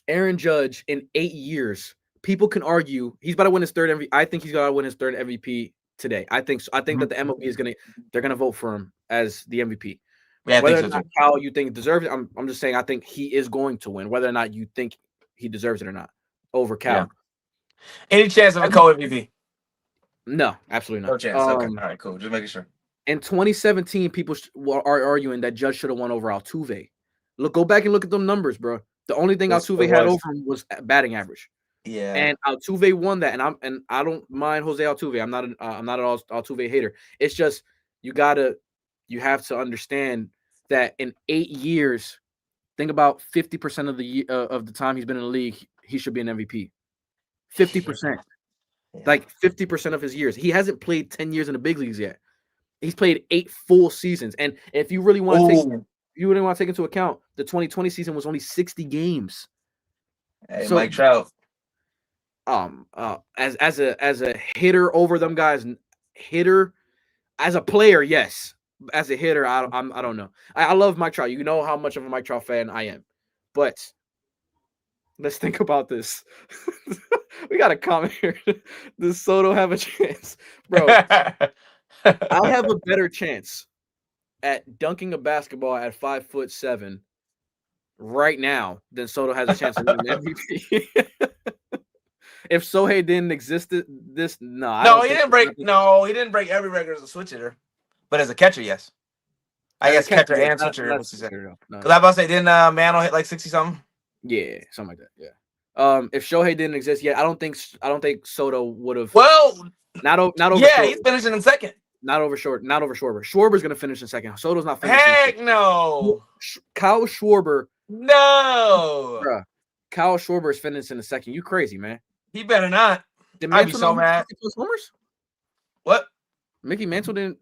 Aaron Judge in 8 years, people can argue he's about to win his third MVP. I think he's going to win his third MVP today. I think so. I think that the MLB they're going to vote for him as the MVP. Yeah, whether or not Cal you think deserves it, I'm just saying I think he is going to win, whether or not you think he deserves it or not over Cal. Yeah. Any chance of a co-MVP? No, absolutely not. No chance. Okay, all right, cool. Just making sure. In 2017, people are arguing that Judge should have won over Altuve. Go back and look at them numbers, bro. The only thing Altuve had over him was batting average. Yeah, and Altuve won that, and I don't mind Jose Altuve. I'm not an Altuve hater. It's just you have to understand that in 8 years, think about 50% of the time he's been in the league, he should be an MVP. 50%, like 50% of his years. He hasn't played 10 years in the big leagues yet. He's played 8 full seasons, and if you really want to take into account the 2020 season was only 60 games. Hey, so, Mike Trout. As a hitter over them guys, as a player, yes. As a hitter, I don't know. I love Mike Trout. You know how much of a Mike Trout fan I am, but let's think about this. We got a comment here. Does Soto have a chance, bro? I'll have a better chance at dunking a basketball at 5'7" right now than Soto has a chance to win the MVP. If Sohei didn't exist, he didn't break every record as a switch hitter, but as a catcher, yes. I guess catcher and switch hitter. Because I was about to say, didn't Mano hit like 60 something? Yeah, something like that. Yeah. If Shohei didn't exist yet, I don't think Soto would have. Well, not over. Yeah, he's finishing in second. Not over Schwarber. Schwarber's gonna finish in second. Soto's not finishing. Heck no. Kyle Schwarber. No. Bruh. Kyle Schwarber is finishing in second. You crazy, man. He better not. I'd be so mad. 60 plus homers? What? Mickey Mantle didn't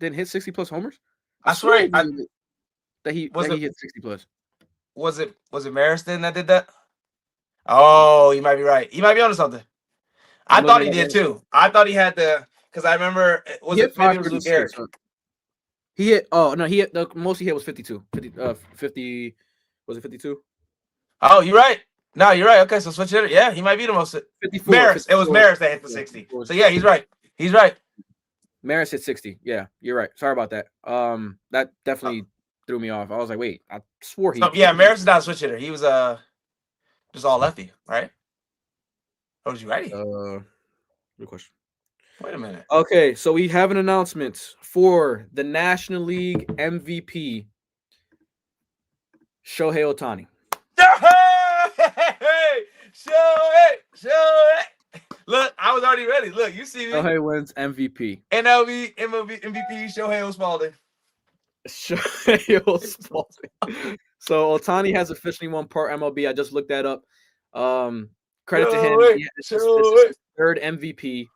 hit 60 plus homers? I swear that he hit 60 plus. Was it Mariston that did that? Oh, you might be right. You might be onto something. I thought he did too. I thought he had because I remember maybe it was Luke Garrett. He hit. Oh no, he hit the most he hit was 52. 50. Was it 52? Oh, you're right. No, you're right. Okay, so switch hitter. Yeah, he might be the most. 54. Maris. It was Maris that hit the 60. So yeah, he's right. He's right. Maris hit 60. Yeah, you're right. Sorry about that. That definitely threw me off. I was like, wait, I swore he. Yeah, Maris is not a switch hitter. He was just all lefty, right? Or was you righty? Good question. Wait a minute. Okay, so we have an announcement for the National League MVP, Shohei Ohtani. Shohei. Look, I was already ready. Look, you see me. Shohei wins MVP. MLB MVP Shohei Ohtani. Shohei Ohtani. So Ohtani has officially won part MLB. I just looked that up. Credit to him. It's his third MVP,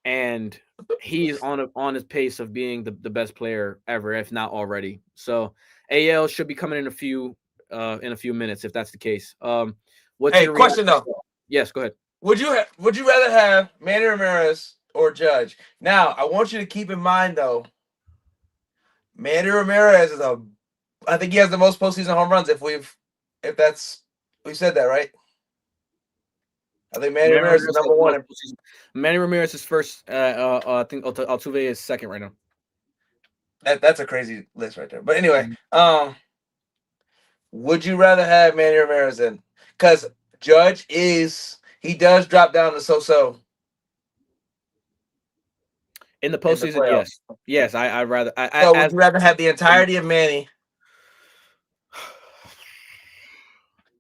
and he's on his pace of being the best player ever, if not already. So AL should be coming in a few minutes if that's the case. Hey, question though. Yes, go ahead. Would you rather have Manny Ramirez or Judge? Now, I want you to keep in mind though, Manny Ramirez is I think he has the most postseason home runs. If we said that right. I think Manny Ramirez is number one. Manny Ramirez is first. I think Altuve is second right now. That's a crazy list right there. But anyway, would you rather have Manny Ramirez in? Because Judge he does drop down to so-so. In the postseason, yes. Yes, I'd rather. Would you rather have the entirety of Manny?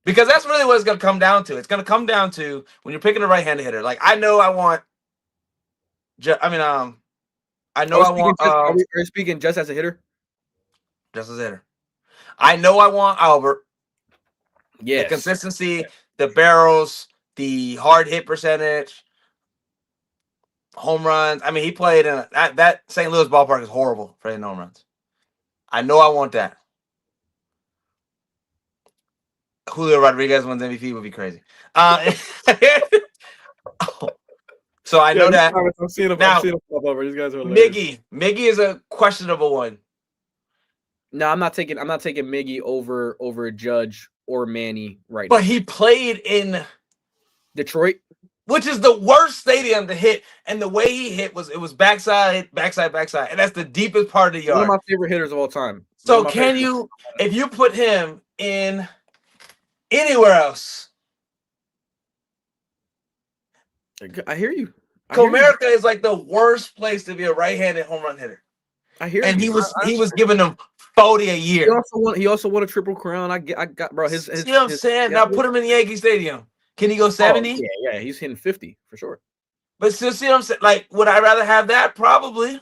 Because that's really what it's going to come down to. It's going to come down to when you're picking a right-handed hitter. Like, I know I want. I want. Are you speaking just as a hitter? Just as a hitter. I know I want Albert. Yes. The consistency, the barrels, the hard hit percentage, home runs. I mean, he played in that St. Louis ballpark is horrible for hitting home runs. I know I want that. Julio Rodriguez wins MVP would be crazy. So I know that. I'm seeing him pop over. These guys are hilarious. Miggy is a questionable one. No, I'm not taking Miggy over Judge or Manny right now. But he played in Detroit, which is the worst stadium to hit, and the way he hit was backside, and that's the deepest part of the yard. One of my favorite hitters of all time. So if you put him in anywhere else? I hear you. Comerica is like the worst place to be a right-handed home run hitter. I hear and you. he was giving them 40 a year. He also won a triple crown. I got bro. His see what I'm saying? Now put him in the Yankee Stadium. Can he go 70? Yeah, he's hitting 50 for sure. But still, see what I'm saying? Like, would I rather have that? Probably.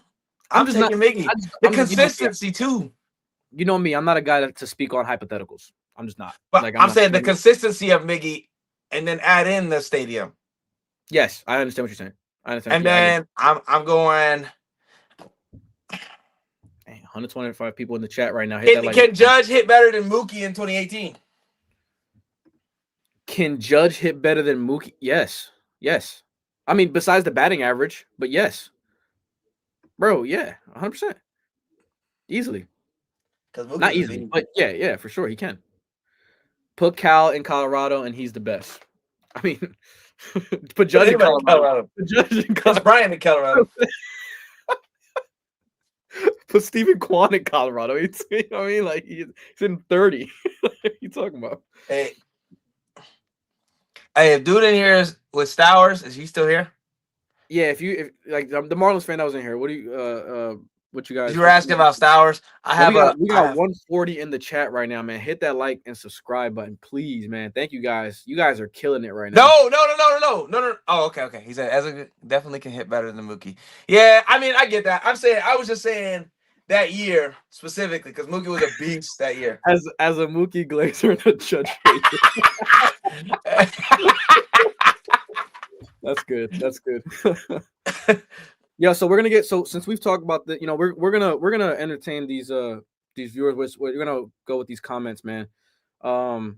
I'm just taking Miggy. The consistency too. You know me. I'm not a guy to speak on hypotheticals. I'm just not. But I'm saying the consistency of Miggy, and then add in the stadium. Yes, I understand what you're saying. I understand. And then I'm going. 125 people in the chat right now. Can Judge hit better than Mookie in 2018? Can Judge hit better than Mookie? Yes. I mean, besides the batting average, but yes, bro. Yeah, 100%. Easily. Not easily, but yeah, for sure he can. Put Cal in Colorado, and he's the best. I mean, put Judge in Colorado. Put Judge in Colorado. Put Brian in Colorado. Put Stephen Kwan in Colorado. You know what I mean? Like he's in 30. What are you talking about? Hey, if dude in here is with Stowers, is he still here? Yeah, if like the Marlins fan that was in here, what do you what you guys? You were asking about Stowers. We got 140 in the chat right now, man. Hit that like and subscribe button, please, man. Thank you guys. You guys are killing it right now. No. Oh, okay. He said Ezra definitely can hit better than Mookie. Yeah, I mean, I get that. I was just saying that year specifically because Mookie was a beast that year. As a Mookie Glazer and a Judge. That's good. Yeah, so we're gonna get since we've talked about the, we're gonna entertain these viewers. We're gonna go with these comments, man. When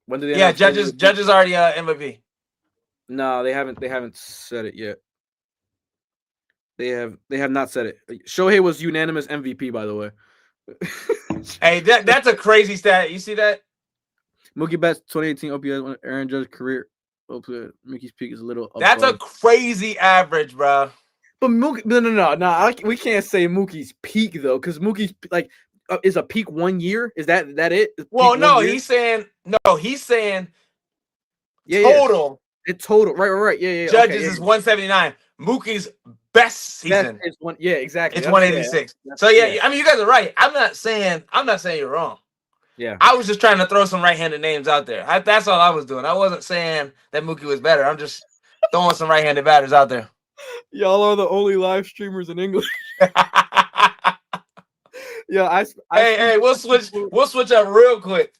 do they? Yeah, judges already MVP. No, they haven't said it yet. They have not said it. Shohei was unanimous MVP, by the way. Hey, that's a crazy stat. You see that? Mookie Betts 2018 OPS, Aaron Judge career OPS. Mookie's peak is a little above. That's a crazy average, bro. But Mookie, no. We can't say Mookie's peak though, because Mookie's like is a peak 1 year. Is that it? Well, no, he's saying total. It's total. Right. Yeah. Judges is 179. Mookie's best season is one. Yeah, exactly. It's 186. So yeah, I mean, you guys are right. I'm not saying you're wrong. Yeah. I was just trying to throw some right-handed names out there. That's all I was doing. I wasn't saying that Mookie was better. I'm just throwing some right-handed batters out there. Y'all are the only live streamers in English. Yeah, hey, we'll switch up real quick.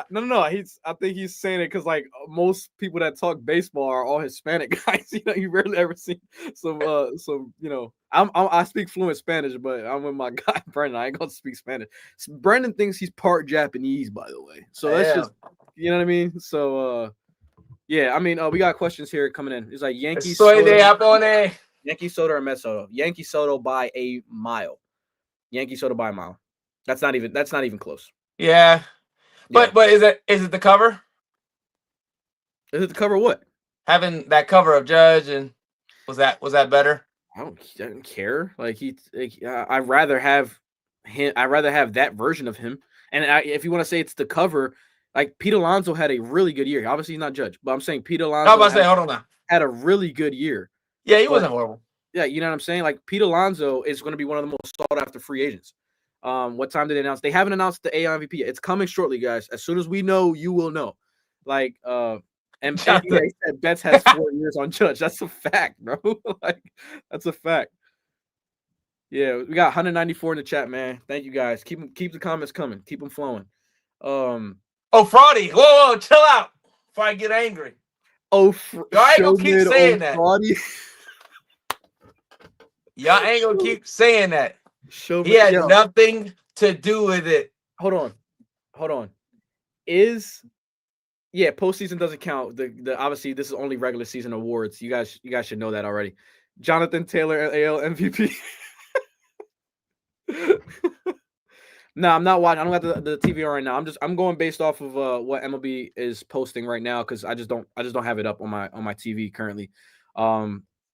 No. I think he's saying it because like most people that talk baseball are all Hispanic guys. You rarely ever see some. I speak fluent Spanish, but I'm with my guy Brendan. I ain't gonna speak Spanish. Brendan thinks he's part Japanese, by the way. So that's just, you know what I mean. So yeah, I mean, we got questions here coming in. It's like Yankee Soto. Yankee Soto or Mets Soto? Yankee Soto by a mile. Yankee Soto by a mile. That's not even close. Yeah. But is it the cover? Is it the cover? What? Having that cover of Judge, and was that better? I don't care. I'd rather have him. I'd rather have that version of him. And if you want to say it's the cover, like Pete Alonso had a really good year. Obviously, he's not Judge, but I'm saying Pete Alonso. Hold on now. Had a really good year. Yeah, he wasn't horrible. Yeah, you know what I'm saying? Like Pete Alonso is going to be one of the most sought after free agents. What time did they announce? They haven't announced the AL MVP. It's coming shortly, guys. As soon as we know, you will know. Like, and said Betts has 4 years on Judge. That's a fact, bro. Like, that's a fact. Yeah, we got 194 in the chat, man. Thank you guys. Keep the comments coming. Keep them flowing. Fraudy. Whoa, chill out before I get angry. Y'all ain't gonna keep saying that. Y'all ain't gonna keep saying that. He had nothing to do with it. Hold on. Postseason doesn't count. The obviously this is only regular season awards. You guys should know that already. Jonathan Taylor AL MVP. No, I'm not watching. I don't got the TV on right now. I'm going based off of what MLB is posting right now because I just don't have it up on my TV currently.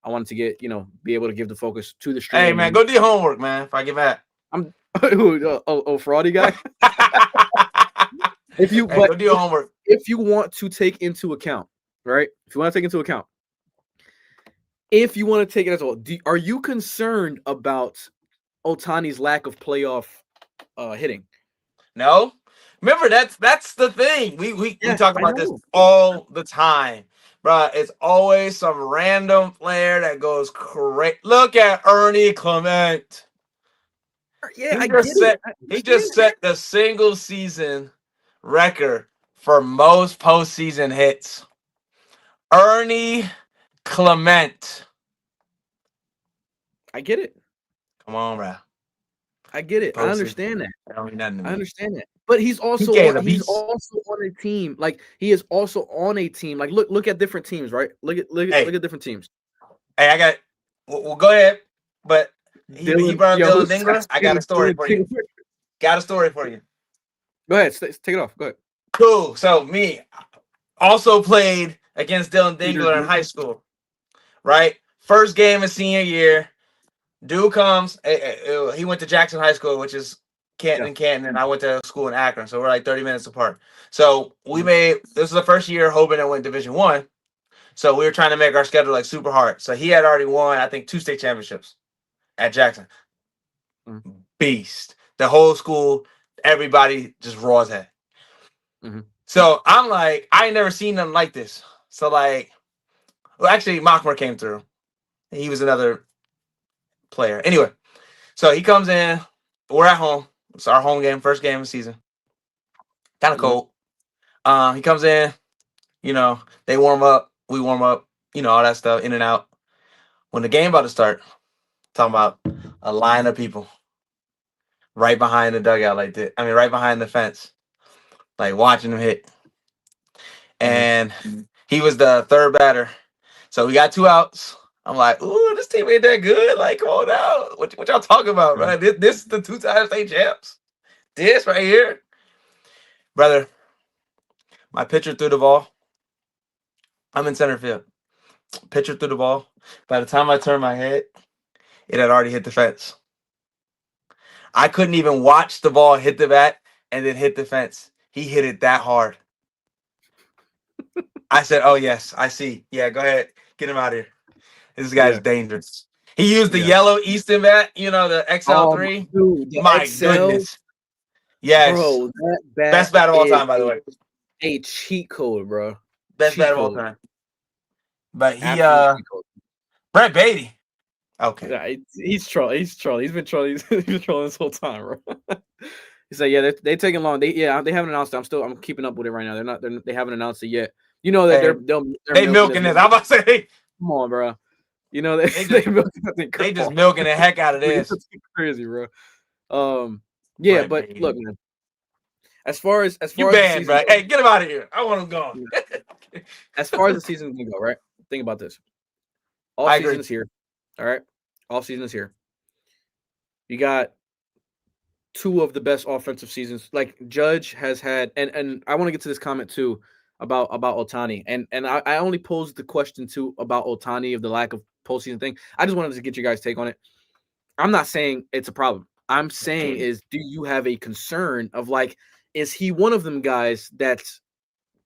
I wanted to get, be able to give the focus to the stream. Hey, man, go do your homework, man. If I get mad. I'm fraudy guy. Go do your homework. If you want to take into account, right? If you want to take it as well, are you concerned about Ohtani's lack of playoff hitting? No. Remember, that's the thing. We talk about this all the time. Bro, it's always some random player that goes crazy. Look at Ernie Clement. Yeah, he just set the single season record for most postseason hits. Ernie Clement. I get it. Come on, bro. I get it. I understand that. I understand that. But he's also on a team. Like he is also on a team. Like look at different teams, right? Look at different teams. Hey, I got. Well, go ahead. But he brought Dylan Dingler. I got a story for you. Go ahead. Take it off. Go ahead. Cool. So me also played against Dylan Dingler in high school. Right. First game of senior year. Dude comes. He went to Jackson High School, which is Canton, and I went to school in Akron, so we're like 30 minutes apart. So this was the first year hoping I went Division I. So we were trying to make our schedule like super hard. So he had already won, I think, 2 state championships at Jackson. Mm-hmm. Beast. The whole school, everybody just raw as head. Mm-hmm. So I'm like, I ain't never seen nothing like this. So actually, Mockmer came through. He was another player. Anyway, so he comes in. We're at home. It's our home game, first game of the season. Kind of cold. He comes in, they warm up, we warm up, all that stuff, in and out. When the game about to start, talking about a line of people right behind the dugout like this. I mean, right behind the fence, like watching him hit. And he was the third batter. So we got 2 outs. I'm like, ooh, this team ain't that good. Like, come on out. What y'all talking about, right? This is the 2-time state champs. This right here. Brother, my pitcher threw the ball. I'm in center field. Pitcher threw the ball. By the time I turned my head, it had already hit the fence. I couldn't even watch the ball hit the bat and then hit the fence. He hit it that hard. I said, oh, yes, I see. Yeah, go ahead. Get him out of here. This guy's dangerous. He used the yellow Easton bat, the XL3. Dude, the My XL, goodness. Yes. Bro, that bat best bat of all time, by the way. A cheat code, bro. Best cheat bat of all code. time. But he, Absolute cheat code. Brett Beatty. Okay. Yeah, he's trolling. He's trolling. He's been trolling. He's been trolling this whole time, bro. He's like, yeah, they taking long. They haven't announced it. I'm keeping up with it right now. They haven't announced it yet. You know that they're milking this. I'm about to say, come on, bro. You know they just milking the heck out of this. That's crazy, bro. Yeah, Right, but baby. look, man. As far as you banned, bro. Hey, get him out of here. I want him gone. As far as the season's gonna go, right? Think about this. All season is here. All right. All season is here. You got 2 of the best offensive seasons. Like Judge has had, and I want to get to this comment too about Ohtani. And I only posed the question too about Ohtani of the lack of postseason thing. I just wanted to get your guys' take on it. I'm not saying it's a problem. I'm saying is, do you have a concern of like, is he one of them guys that's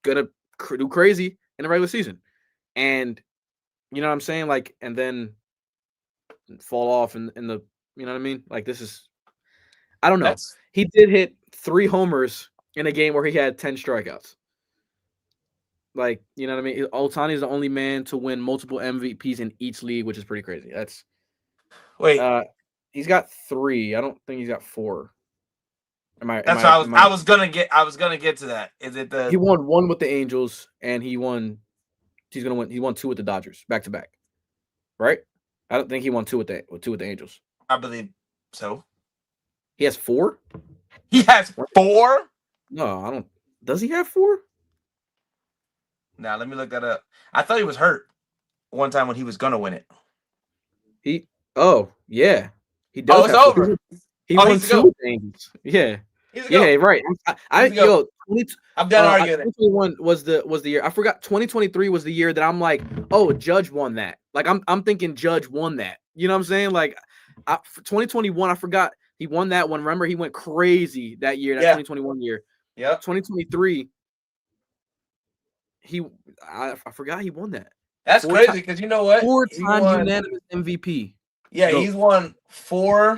gonna do crazy in the regular season? And you know what I'm saying? Like, and then fall off in the, you know what I mean? Like, this is, I don't know. He did hit 3 homers in a game where he had 10 strikeouts. Like, you know what I mean? Ohtani is the only man to win multiple MVPs in each league, which is pretty crazy. That's he's got 3. I don't think he's got 4. I was gonna get to that. Is it he won 1 with the Angels and he won 2 with the Dodgers back to back. Right? I don't think he won 2 with the Angels. I believe so. He has 4? He has 4? No, I don't. Does he have 4? Now, let me look that up. I thought he was hurt one time when he was going to win it. He does. It's over. He won 2 with the Angels. Yeah. Yeah, right. I'm done arguing. 2021 was the year. I forgot 2023 was the year that I'm like, oh, Judge won that. Like I'm thinking Judge won that. You know what I'm saying? Like 2021, I forgot he won that one. Remember, he went crazy that year, that 2021 year. Yeah. 2023, I forgot he won that. That's crazy because you know what? 4-time unanimous MVP. Yeah, he's won 4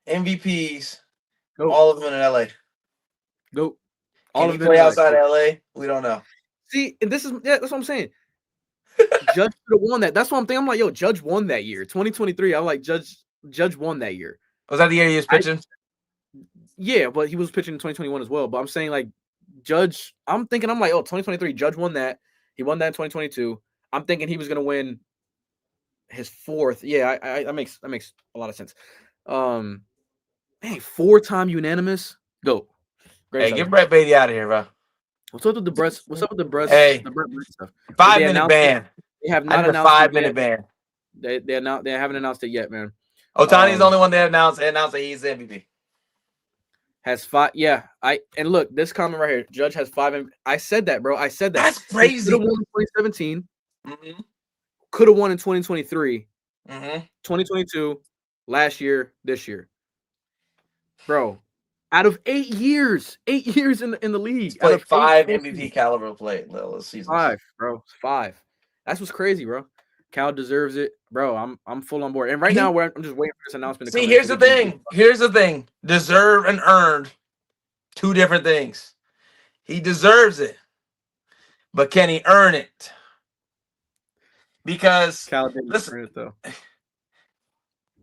MVPs. All of them in LA. Go. All of them play outside LA. We don't know. See, and that's what I'm saying. Judge could have won that. That's what I'm thinking. I'm like, yo, Judge won that year. 2023. I'm like, Judge won that year. Was that the year he was pitching? Yeah, but he was pitching in 2021 as well. But I'm saying like Judge, I'm like, 2023, Judge won that. He won that in 2022. I'm thinking he was gonna win his 4th. Yeah, that makes a lot of sense. Man, 4-time unanimous. Go. Great stuff. Get Brett Beatty out of here, bro. What's up with the breast? What's up with the breast? Hey, the Brett stuff. 5-minute ban. They have not announced 5-minute ban. They haven't announced it yet, man. Ohtani's the only one they announced that he's the MVP. Has 5. Yeah, and look, this comment right here. Judge has 5. I said that, bro. I said that. That's crazy. Could have won in 2017. Mm-hmm. Could have won in 2023. Mm-hmm. 2022. Last year. This year. Bro, out of 8 years in the league, he's played 5 MVP caliber play this season. 5, bro. 5. That's what's crazy, bro. Cal deserves it, bro. I'm full on board. And right now, I'm just waiting for this announcement to come. Here's the thing. Here's the thing. Deserve and earned, 2 different things. He deserves it, but can he earn it? Because Cal didn't earn it though.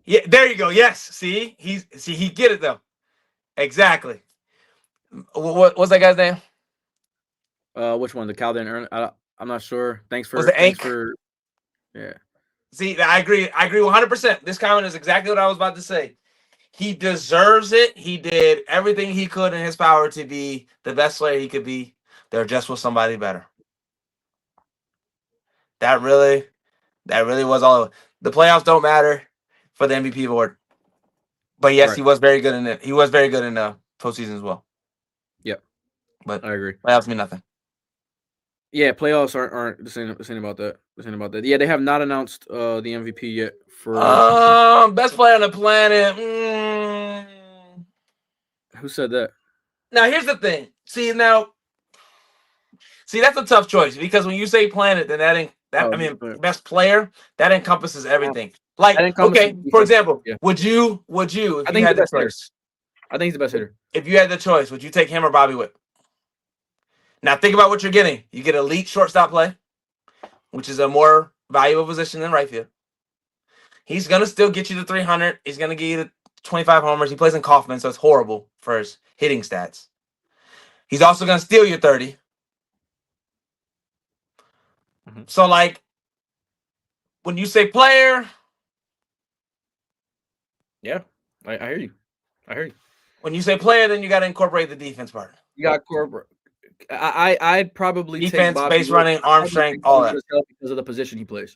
Yeah, there you go. Yes, see, he get it though. Exactly. What's that guy's name? Which one? The Cal didn't earn it? I'm not sure. Thanks for. Yeah. See, I agree 100%. This comment is exactly what I was about to say. He deserves it. He did everything he could in his power to be the best player he could be. There just was somebody better. That really That really was all. The playoffs don't matter for the MVP award. But yes, Right. he was very good in it. He was very good in the postseason as well. Yep. But I agree. playoffs mean nothing. Yeah, playoffs aren't the same about that. The same about that. Yeah, they have not announced the MVP yet for Best player on the planet. who said that? Now here's the thing. See, that's a tough choice because when you say planet, then best player, that encompasses everything. Like, That encompasses okay, for example, yeah. would you if I you think had the he's the best choice? I think he's the best hitter. If you had the choice, would you take him or Bobby Witt? Now think about what you're getting. You get elite shortstop play, which is a more valuable position than right field. He's gonna still get you the 300. He's gonna get you the 25 homers. He plays in Kaufman, so it's horrible for his hitting stats. He's also gonna steal your 30. Mhm. So, like, when you say player, yeah, I hear you. I hear you. When you say player, then you got to incorporate the defense part. You got Corbett. I'd probably defense, take Bobby base running, arm strength, all that because of the position he plays.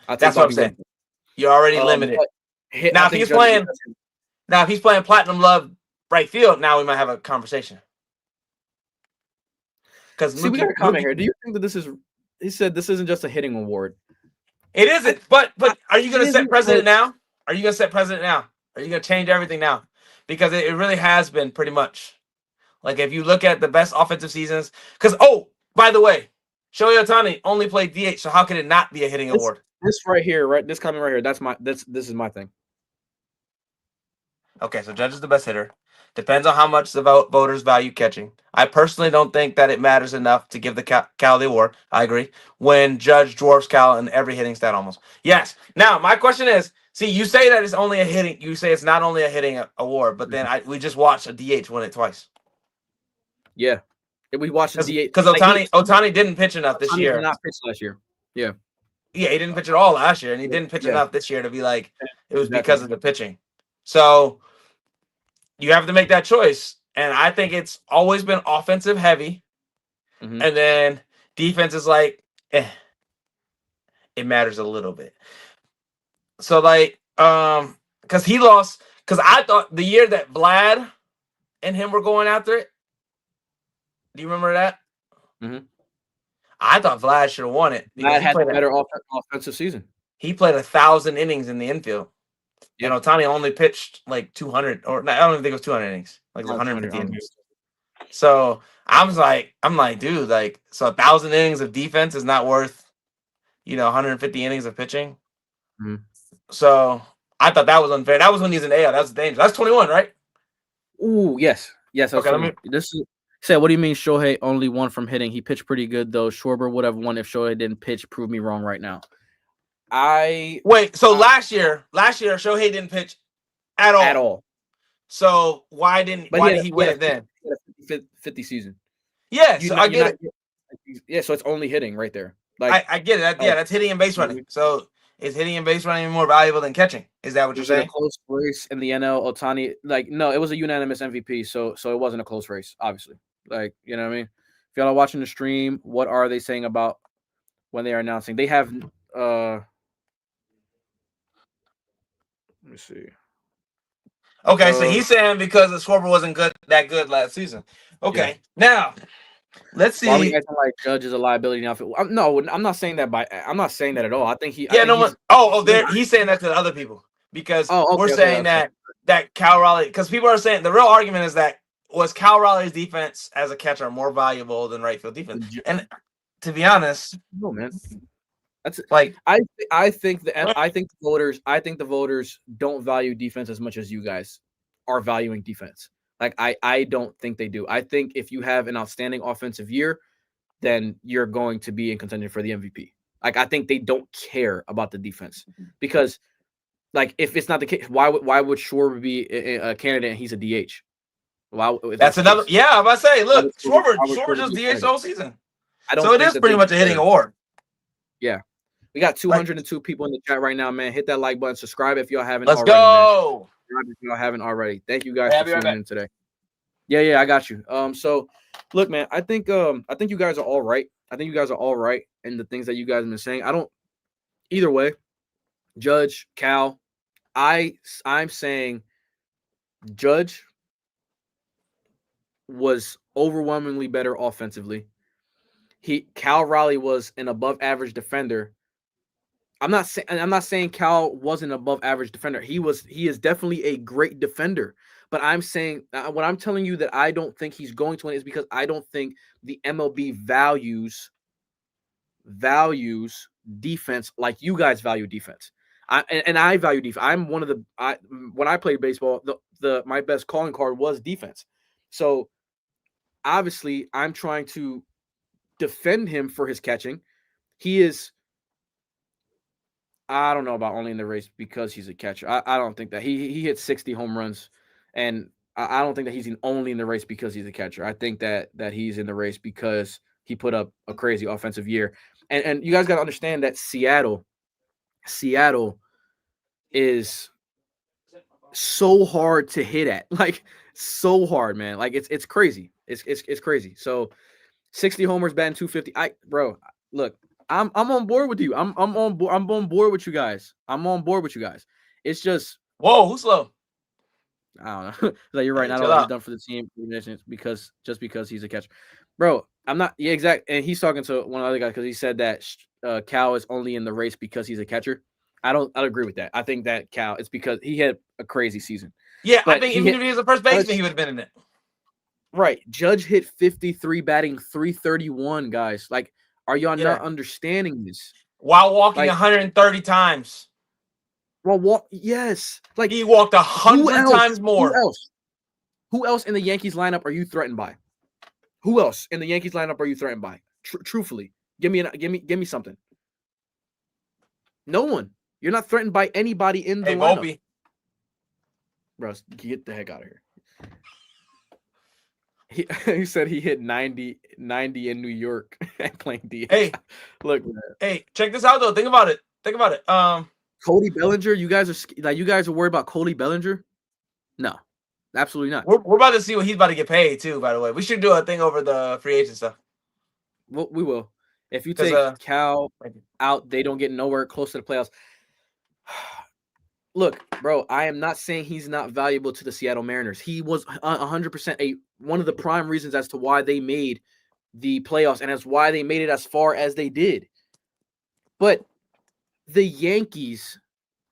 That's what I'm saying. You're already limited. Now, if he's playing Platinum Love right field, now we might have a conversation. Because we got a comment here. Do you think that this is? He said this isn't just a hitting award. It isn't. But are you going to set precedent now? Are you going to set precedent now? Are you going to change everything now? Because it really has been pretty much. Like, if you look at the best offensive seasons, because, by the way, Shohei Ohtani only played DH, so how can it not be a hitting award? This right here, right? This comment right here, this is my thing. Okay, so Judge is the best hitter. Depends on how much the voters value catching. I personally don't think that it matters enough to give the Cal the award. I agree. When Judge dwarfs Cal in every hitting stat almost. Yes. Now, my question is, see, you say that it's only a hitting. You say it's not only a hitting award, but then we just watched a DH win it twice. Yeah. We watched the DH. Because Ohtani didn't pitch enough this year. He did not pitch last year. Yeah. Yeah, he didn't pitch at all last year, and he didn't pitch enough this year to be like, it was because of the pitching. So you have to make that choice. And I think it's always been offensive heavy. Mm-hmm. And then defense is like, it matters a little bit. So, like, because he lost, because I thought the year that Vlad and him were going after it, do you remember that? Mm-hmm. I thought Vlad should have won it. Vlad had a better offensive season. He played 1,000 innings in the infield. You know, Ohtani only pitched like 200, or I don't even think it was 200 innings, like 150 innings. So I'm like, dude, like, so 1,000 innings of defense is not worth, 150 innings of pitching. Mm-hmm. So I thought that was unfair. That was when he's in AL. That's dangerous. That's 21, right? Ooh, yes. Okay. This is. Said, what do you mean Shohei only won from hitting? He pitched pretty good though. Schwarber would have won if Shohei didn't pitch. Prove me wrong right now. Last year Shohei didn't pitch at all. So why did he win it then? 50 season. Yeah, so I get it. Yeah, so it's only hitting right there. Like I get it. That's hitting and base running. So is hitting and base running more valuable than catching? Is that what you're saying? A close race in the NL. Ohtani, no, it was a unanimous MVP. So it wasn't a close race, obviously. Like, you know what I mean? If y'all are watching the stream, what are they saying about when they are announcing? They have let me see. Okay, so he's saying because the Scoreboard wasn't that good last season. Okay, now let's see. Why we acting like Judge is a liability now? No, I'm not saying that I'm not saying that at all. I think he. He's saying that to the other people because we're saying that Cal Raleigh, because people are saying the real argument is that was Cal Raleigh's defense as a catcher more valuable than right field defense? And to be honest, no, man. That's like I think the voters don't value defense as much as you guys are valuing defense. Like I don't think they do. I think if you have an outstanding offensive year, then you're going to be in contention for the MVP. Like I think they don't care about the defense because, like, if it's not the case, why would Schwarber be a candidate and he's a DH? That's another. Yeah, I'm about to say, look, Schwarber just DH all season. So it is pretty much a hitting award. Yeah. We got 202 people in the chat right now, man. Hit that like button. Subscribe if y'all haven't already. Let's go. Man. If y'all haven't already. Thank you guys for tuning in today. Yeah, I got you. So look, man, I think you guys are all right. I think you guys are all right in the things that you guys have been saying. Either way, Judge, Cal, I'm saying Judge was overwhelmingly better offensively. Cal Raleigh was an above average defender. I'm not saying Cal wasn't an above average defender. He is definitely a great defender. But I'm saying what I'm telling you that I don't think he's going to win is because I don't think the MLB values defense like you guys value defense. I value defense. I'm one of the when I played baseball, my best calling card was defense. So obviously, I'm trying to defend him for his catching. He is. I don't know about only in the race because he's a catcher. I don't think that he hit 60 home runs, and I don't think that he's only in the race because he's a catcher. I think that he's in the race because he put up a crazy offensive year. And you guys got to understand that Seattle is so hard to hit at, like so hard, man. Like it's crazy. It's crazy. So 60 homers, batting 250. Look, I'm on board with you. I'm on board. I'm on board with you guys. I'm on board with you guys. It's just who's slow? I don't know. Like you're right. Hey, Not all he's done for the team because he's a catcher, bro. I'm not. Yeah, exact. And he's talking to one other guy because he said that Cal is only in the race because he's a catcher. I don't agree with that. I think that Cal it's because he had a crazy season. Yeah, but I think even if he was a first baseman, he would have been in it. Right. Judge hit 53, batting 331. Guys, like, are y'all not understanding this? While walking 130 times. Well, yes. Like he walked 100 times more. Who else in the Yankees lineup are you threatened by? Who else in the Yankees lineup are you threatened by? Truthfully, give me something. No one. You're not threatened by anybody in the lineup. Volpe. Bro, get the heck out of here. He said he hit 90 in New York playing DH. Hey, look, man. Hey, check this out though. Think about it. Cody Bellinger. You guys are worried about Cody Bellinger? No, absolutely not. We're about to see what he's about to get paid too. By the way, we should do a thing over the free agent stuff. Well, we will. If you take Cal out, they don't get nowhere close to the playoffs. Look, bro, I am not saying he's not valuable to the Seattle Mariners. He was 100% one of the prime reasons as to why they made the playoffs and as why they made it as far as they did. But the Yankees,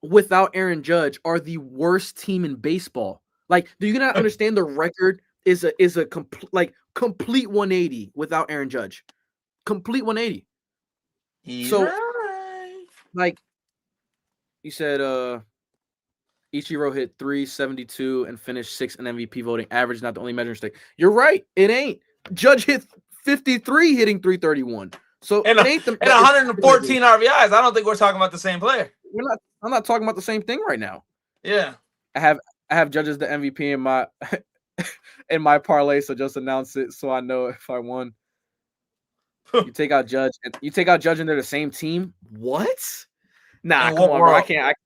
without Aaron Judge, are the worst team in baseball. Like, do you not understand the record is a complete 180 without Aaron Judge? Complete 180. Like you said, Ichiro hit 372 and finished 6th in MVP voting. Average not the only measuring stick. You're right. It ain't. Judge hit 53 hitting 331. So and 114 RBIs. I don't think we're talking about the same player. I'm not talking about the same thing right now. Yeah. I have Judge as the MVP in my parlay, so just announce it so I know if I won. You take out Judge and they're the same team. What? Nah, come on, bro. I can't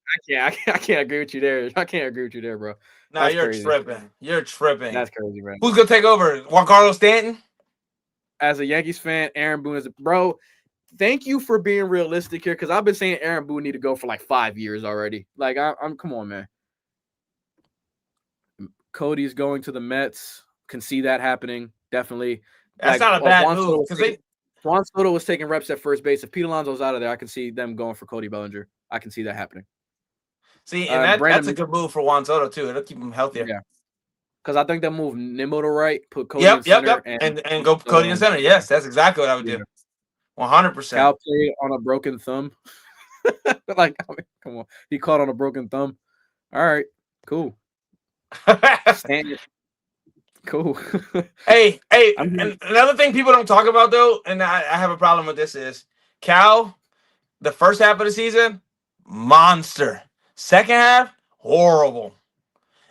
agree with you there. I can't agree with you there, bro. Nah, you're tripping. You're tripping. That's crazy, bro. Who's gonna take over? Juan Carlos Stanton? As a Yankees fan, Aaron Boone is bro. Thank you for being realistic here, because I've been saying Aaron Boone need to go for like 5 years already. Like I'm come on, man. Cody's going to the Mets. Can see that happening. Definitely. That's not a bad move. Juan Soto was taking reps at first base. If Pete Alonso's out of there, I can see them going for Cody Bellinger. I can see that happening. See, and that's a good move for Juan Soto too. It'll keep him healthier. Yeah. Because I think they'll move Nimmo to right, put Cody in center. And go Cody in center. Yes, that's exactly what I would do. 100%. Cal played on a broken thumb. Like, I mean, come on. He caught on a broken thumb. All right. Cool. Cool. Hey, and another thing people don't talk about though, and I have a problem with this, is Cal, the first half of the season, monster. Second half, horrible.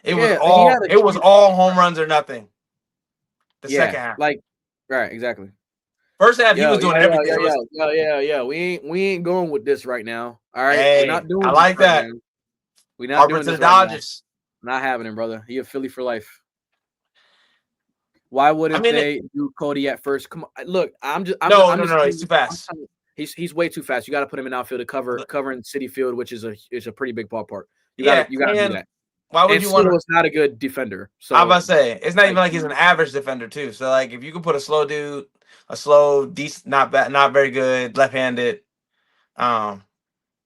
It was all home runs or nothing. The second half. Like, right, exactly. First half, he was doing everything. Yeah. We ain't going with this right now. All right. Hey, we're not doing I like that. Right, we're not doing this. Dodgers. Right, not happening, brother. He a Philly for life. Why wouldn't they do Cody at first? Come on, look, no. He's too fast. He's way too fast. You got to put him in outfield to covering City Field, which is a pretty big ballpark. You got to do that. Why would and you want? Sewell's not a good defender. So I'm about to say it's not even like he's an average defender too. So like if you could put a slow dude, decent, not bad, not very good, left-handed,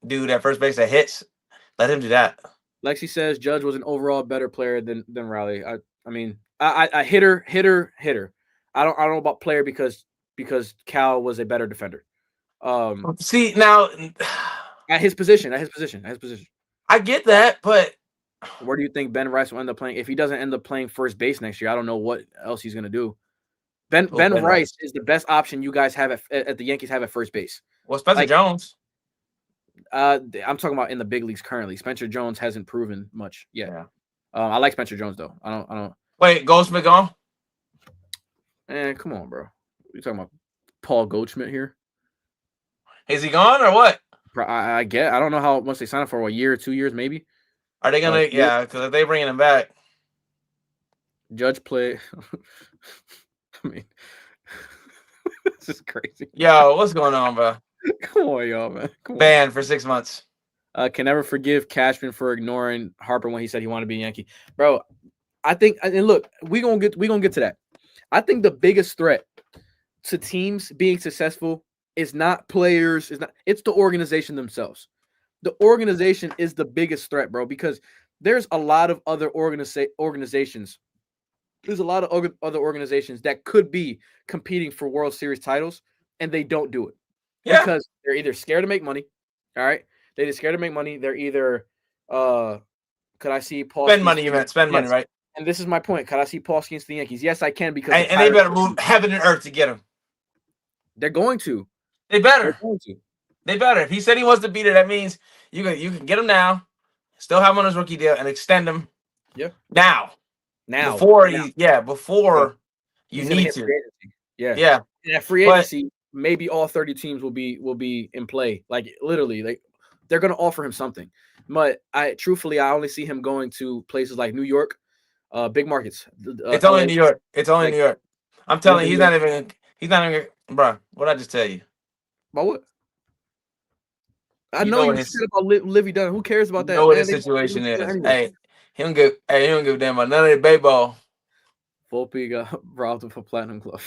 dude at first base that hits, let him do that. Lexi says Judge was an overall better player than Riley. I mean, I hitter. I don't know about player because Cal was a better defender. See now at his position. I get that, but where do you think Ben Rice will end up playing? If he doesn't end up playing first base next year, I don't know what else he's gonna do. Ben Rice is the best option you guys have at the Yankees have at first base. Well, Spencer Jones. I'm talking about in the big leagues currently. Spencer Jones hasn't proven much yet. Yeah. I like Spencer Jones though. I don't. Wait, Goldschmidt gone? Come on, bro. You talking about Paul Goldschmidt here? Is he gone or what? I get. I don't know how much they signed up for. A year, 2 years, maybe. Are they gonna? Yeah, because if they bringing him back, Judge play. I mean, this is crazy. Yo, what's going on, bro? Come on, y'all, man. Banned for 6 months. Can never forgive Cashman for ignoring Harper when he said he wanted to be a Yankee, bro. I think, and look, we gonna get to that. I think the biggest threat to teams being successful is not players. It's the organization themselves. The organization is the biggest threat, bro, because there's a lot of other organizations. There's a lot of other organizations that could be competing for World Series titles, and they don't do it. Yeah. Because they're either scared to make money. All right. They're either scared to make money. They're either could I see Paul spend money, you meant spend money, right? And this is my point. Could I see Paul Skeens to the Yankees? Yes, I can, because and they better move heaven and earth to get him. They're going to. They better. They better. If he said he wants to be there, that means you can get him now, still have him on his rookie deal, and extend him. Yeah. Now. Before you need to. Yeah. At free agency, maybe all 30 teams will be in play. Like literally, they're going to offer him something. But I only see him going to places like New York, big markets. It's only New York. It's only New York. I'm telling you, he's not even. Bro, what'd I just tell you? About what? I know you said about Livy Dunn. Who cares about that? You know what his situation is. Anyway. He don't give a damn about none of the baseball. Volpe got robbed of a platinum glove.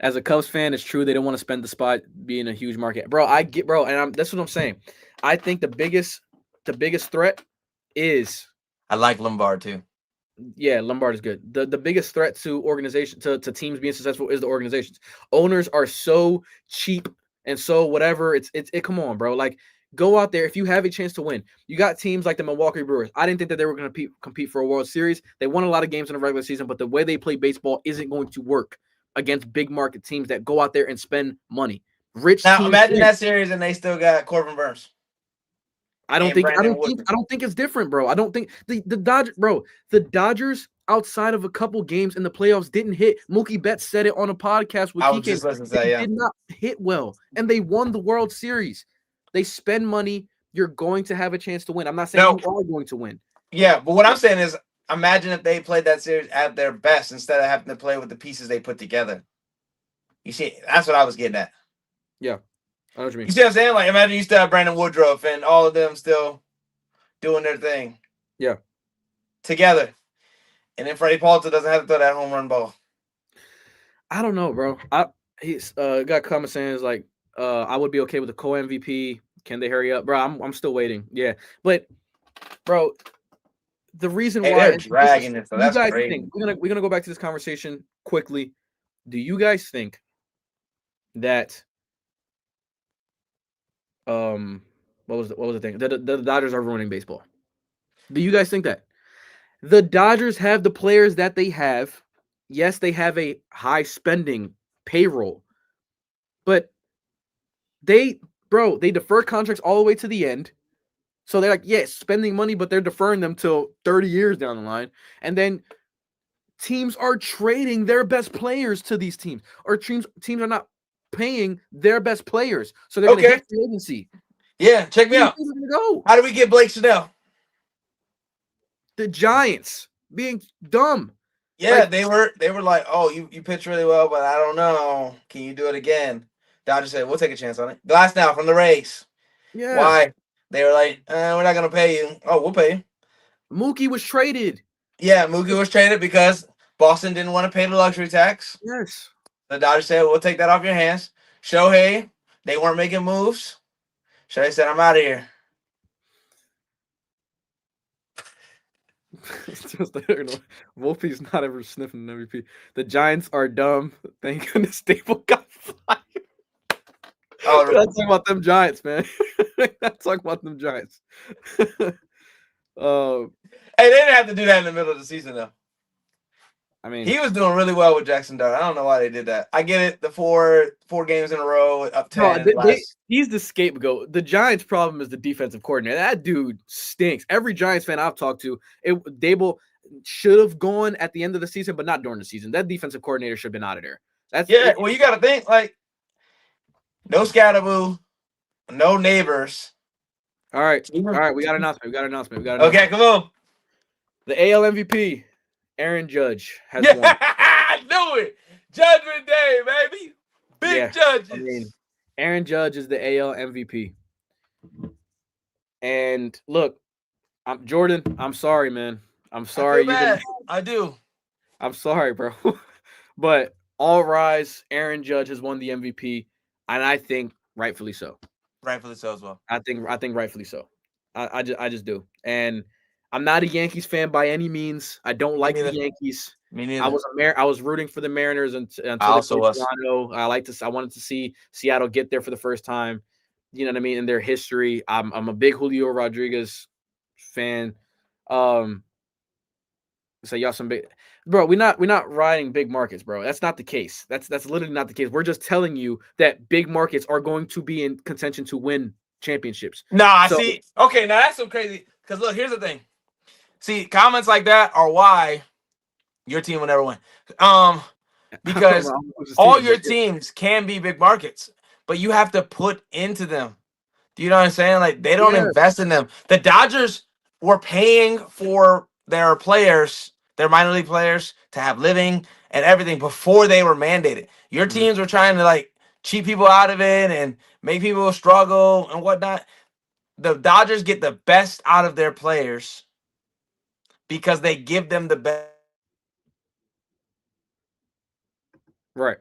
As a Cubs fan, it's true they don't want to spend the spot being a huge market. Bro, and that's what I'm saying. I think the biggest threat is I like Lombard too. Yeah, Lombard is good. The biggest threat to organization to teams being successful is the organizations. Owners are so cheap and so whatever. It's come on, bro. Like, go out there if you have a chance to win. You got teams like the Milwaukee Brewers. I didn't think that they were going to compete for a World Series. They won a lot of games in the regular season, but the way they play baseball isn't going to work against big market teams that go out there and spend money. Now imagine that series and they still got Corbin Burns. I don't think it's different, bro. I don't think the Dodgers outside of a couple games in the playoffs didn't hit. Mookie Betts said it on a podcast with Kike. They did not hit well, and they won the World Series. They spend money. You're going to have a chance to win. I'm not saying you are going to win. Yeah, but what I'm saying is, imagine if they played that series at their best instead of having to play with the pieces they put together. You see, that's what I was getting at. Yeah. I know what you mean. You see what I'm saying? Like, imagine you still have Brandon Woodruff and all of them still doing their thing. Yeah. Together. And then Freddie Palter doesn't have to throw that home run ball. I don't know, bro. He's got comments saying it's like, I would be okay with the co-MVP. Can they hurry up? Bro, I'm still waiting. Yeah. But, bro, the reason why they're dragging it, so that's crazy. We're gonna go back to this conversation quickly. Do you guys think that what was the thing? The Dodgers are ruining baseball? Do you guys think that? The Dodgers have the players that they have. Yes, they have a high spending payroll. But they defer contracts all the way to the end. So they're like, yes, spending money, but they're deferring them till 30 years down the line. And then teams are trading their best players to these teams. Or teams are not paying their best players. So they're going to hit the agency. Yeah, check me out. How do we get Blake Snell? The Giants being dumb. Yeah, Like, they were like, oh, you pitched really well, but I don't know. Can you do it again? Dodgers said, we'll take a chance on it. Glass now from the Rays. yeah, Why? They were like, we're not gonna pay you. Oh, we'll pay you. Mookie was traded. Yeah, Mookie was traded because Boston didn't want to pay the luxury tax. Yes. The Dodgers said, we'll take that off your hands. Shohei, they weren't making moves. Shohei said, I'm out of here. It's just like, Volpe's not ever sniffing an MVP. The Giants are dumb. Thank goodness Stable got fired. Oh, Let's talk about them Giants, man. Let's talk about them Giants. Hey, they didn't have to do that in the middle of the season, though. I mean, He was doing really well with Jackson Dart. I don't know why they did that. I get it. The four games in a row up 10. he's the scapegoat. The Giants' problem is the defensive coordinator. That dude stinks. Every Giants fan I've talked to, Dable should have gone at the end of the season, but not during the season. That defensive coordinator should have been out of there. Well, you got to think, like, no Scatterboo, no Neighbors. All right. We got an announcement. Okay, come on. The AL MVP, Aaron Judge, has won. I knew it. Judgment Day, baby. Big judges. I mean, Aaron Judge is the AL MVP. And look, Jordan, I'm sorry, man. I'm sorry. I do. I'm sorry, bro. But all rise, Aaron Judge has won the MVP, and I think rightfully so. Rightfully so as well. I think rightfully so. I just do. And I'm not a Yankees fan by any means. I don't like the Yankees. Me neither. I was rooting for the Mariners until I also was. Toronto. I wanted to see Seattle get there for the first time. You know what I mean? In their history, I'm a big Julio Rodriguez fan. So y'all some big, bro. We're not riding big markets, bro. That's not the case. That's literally not the case. We're just telling you that big markets are going to be in contention to win championships. Nah, see. Okay, now that's so crazy. Because look, here's the thing. See, comments like that are why your team will never win. Because all your teams can be big markets, but you have to put into them. Do you know what I'm saying? Like, they don't invest in them. The Dodgers were paying for their players, their minor league players, to have living and everything before they were mandated. Your teams were trying to, like, cheat people out of it and make people struggle and whatnot. The Dodgers get the best out of their players because they give them the best. Right.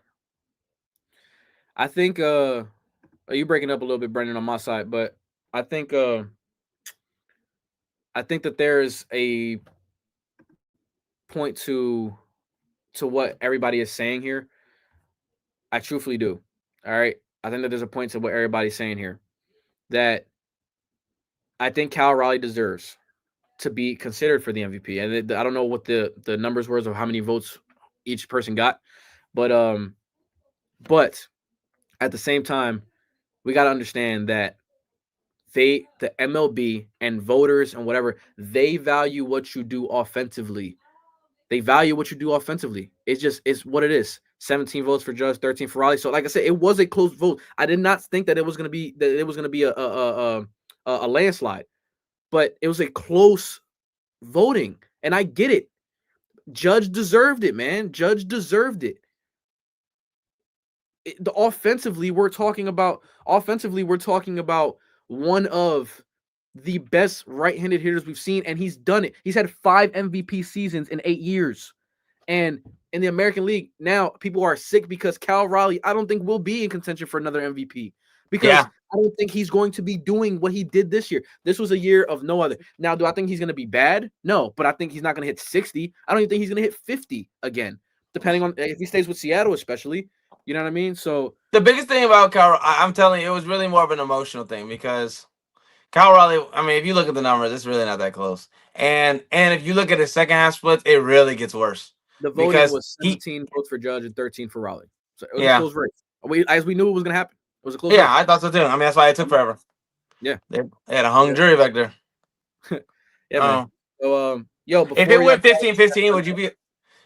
I think you breaking up a little bit, Brendan, on my side, but I think that there's a point to what everybody is saying here. I truthfully do. All right. I think that there's a point to what everybody's saying here, that I think Cal Raleigh deserves to be considered for the MVP. And I don't know what the numbers were of how many votes each person got, but at the same time, we got to understand that the MLB and voters and whatever, they value what you do offensively. It's what it is. 17 votes for Judge, 13 for Raleigh. So, like I said, it was a close vote. I did not think that it was going to be a landslide, but it was a close voting, and I get it. Judge deserved it, man. Judge deserved it. Offensively, we're talking about one of the best right-handed hitters we've seen, and he's done it. He's had 5 MVP seasons in 8 years. And in the American League, now people are sick because Cal Raleigh, I don't think, will be in contention for another MVP. Because I don't think he's going to be doing what he did this year. This was a year of no other. Now, do I think he's going to be bad? No, but I think he's not going to hit 60. I don't even think he's going to hit 50 again, depending on if he stays with Seattle, especially. You know what I mean? So the biggest thing about Cal, I'm telling you, it was really more of an emotional thing because Cal Raleigh, I mean, if you look at the numbers, it's really not that close. And if you look at his second half splits, it really gets worse. The voting was 17 votes for Judge and 13 for Raleigh. So it was a close race. As we knew it was going to happen. It was a close race. I thought so too. I mean, that's why it took forever. Yeah. They had a hung jury back there. Man. So, if it went 15-15, would you be...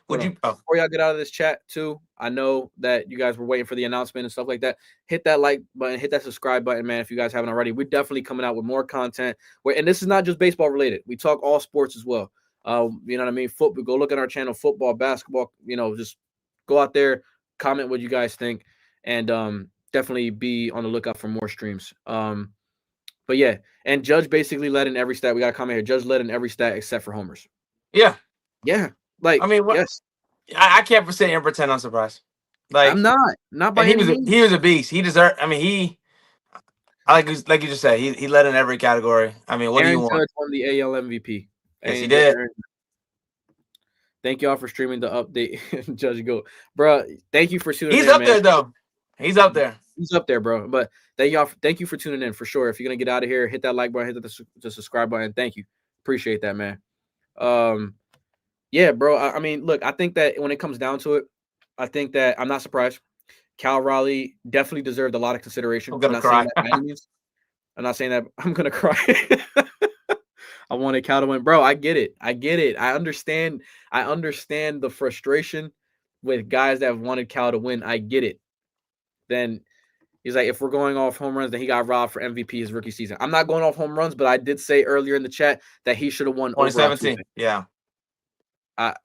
Before y'all get out of this chat too, I know that you guys were waiting for the announcement and stuff like that. Hit that like button, hit that subscribe button, man. If you guys haven't already, we're definitely coming out with more content. And this is not just baseball related. We talk all sports as well. You know what I mean? Football. Go look at our channel, football, basketball. You know, just go out there, comment what you guys think, and definitely be on the lookout for more streams. But yeah, and Judge basically led in every stat. We got a comment here. Judge led in every stat except for homers. Yeah. Yeah. Like, I mean, what? Yes. I can't sit here and pretend I'm surprised. Like, I'm not by any means. He was a beast. He deserved. I mean, like you just said, he led in every category. I mean, what do you want? Judge won the AL MVP. Yes, he did. Thank y'all for streaming the update. Judge go, bro. Thank you for tuning in. He's up there though. He's up there. He's up there, bro. But thank you for tuning in for sure. If you're gonna get out of here, hit that like button, hit the subscribe button. Thank you. Appreciate that, man. Yeah, bro. I mean, look, I think that when it comes down to it, I think that I'm not surprised. Cal Raleigh definitely deserved a lot of consideration. I'm gonna cry. I'm not saying that I'm gonna cry. I wanted Cal to win, bro. I get it. I understand the frustration with guys that have wanted Cal to win. I get it. Then he's like, if we're going off home runs, then he got robbed for MVP his rookie season. I'm not going off home runs, but I did say earlier in the chat that he should have won 2017. Yeah. I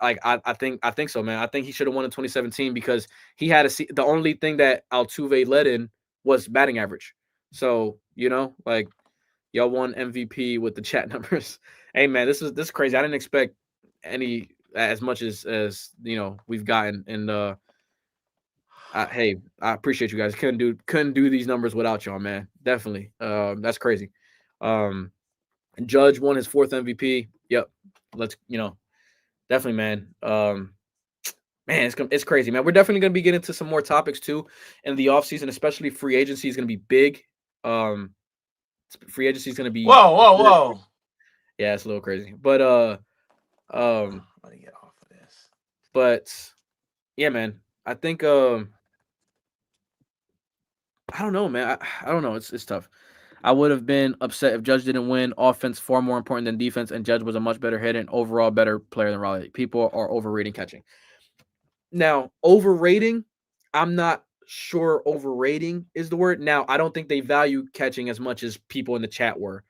think so, man. I think he should have won in 2017 because he had the only thing that Altuve led in was batting average. So, you know, like y'all won MVP with the chat numbers. Hey man, this is crazy. I didn't expect any as much as you know we've gotten. And hey, I appreciate you guys. Couldn't do these numbers without y'all, man. Definitely. That's crazy. Judge won his 4th MVP. Yep. Let's, you know, definitely, man. Man, it's crazy, man. We're definitely gonna be getting into some more topics too in the offseason, especially free agency is gonna be big. Free agency is gonna be whoa. Yeah, it's a little crazy. But let me get off of this. But yeah, man. I think I don't know, man. I don't know. It's tough. I would have been upset if Judge didn't win. Offense far more important than defense, and Judge was a much better hitter and overall better player than Raleigh. People are overrating catching. Now, overrating, I'm not sure overrating is the word. Now, I don't think they value catching as much as people in the chat were.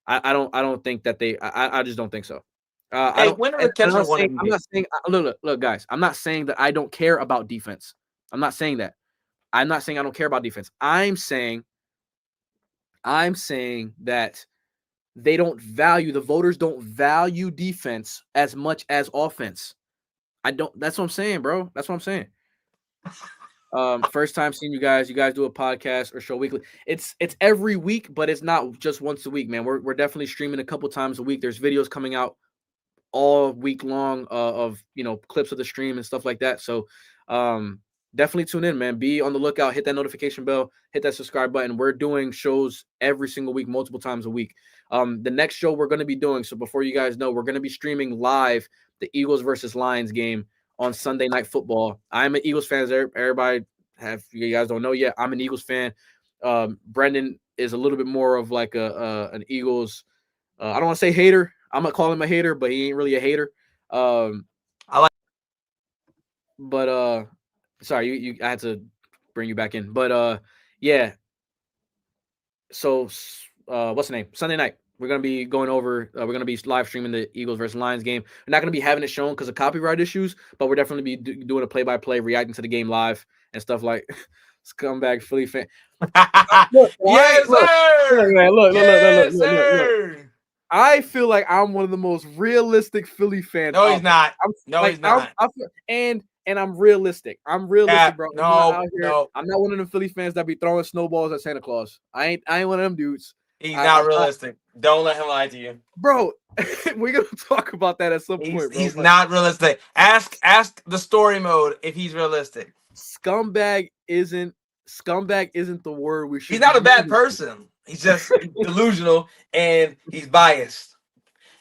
I don't think that they. I just don't think so. Hey, when are the catchers I'm not saying. Look, guys. I'm not saying that I don't care about defense. I'm not saying that. I'm not saying I don't care about defense. I'm saying that they don't value, the voters don't value defense as much as offense. That's what I'm saying, bro. That's what I'm saying. First time seeing you guys do a podcast or show weekly. It's every week, but it's not just once a week, man. We're definitely streaming a couple times a week. There's videos coming out all week long of, you know, clips of the stream and stuff like that. So, definitely tune in, man. Be on the lookout. Hit that notification bell. Hit that subscribe button. We're doing shows every single week, multiple times a week. The next show we're going to be doing, so before you guys know, we're going to be streaming live the Eagles versus Lions game on Sunday Night Football. I'm an Eagles fan. Everybody, if you guys don't know yet, I'm an Eagles fan. Brendan is a little bit more of like an Eagles. I don't want to say hater. I'm going to call him a hater, but he ain't really a hater. Sorry, I had to bring you back in. But yeah. So what's the name? Sunday night. We're gonna be going over. We're gonna be live streaming the Eagles versus Lions game. We're not gonna be having it shown because of copyright issues, but we're definitely be doing a play-by-play, reacting to the game live and stuff like. Scumbag Philly fan. Look, I feel like I'm one of the most realistic Philly fans. No, he's not. He's not. And I'm realistic. I'm realistic, bro. No. I'm not one of them Philly fans that be throwing snowballs at Santa Claus. I ain't one of them dudes. He's not realistic. Don't let him lie to you, bro. We're gonna talk about that at some point, bro. He's not realistic. Ask the story mode if he's realistic. Scumbag isn't the word we should. He's not a bad person. He's just delusional and he's biased.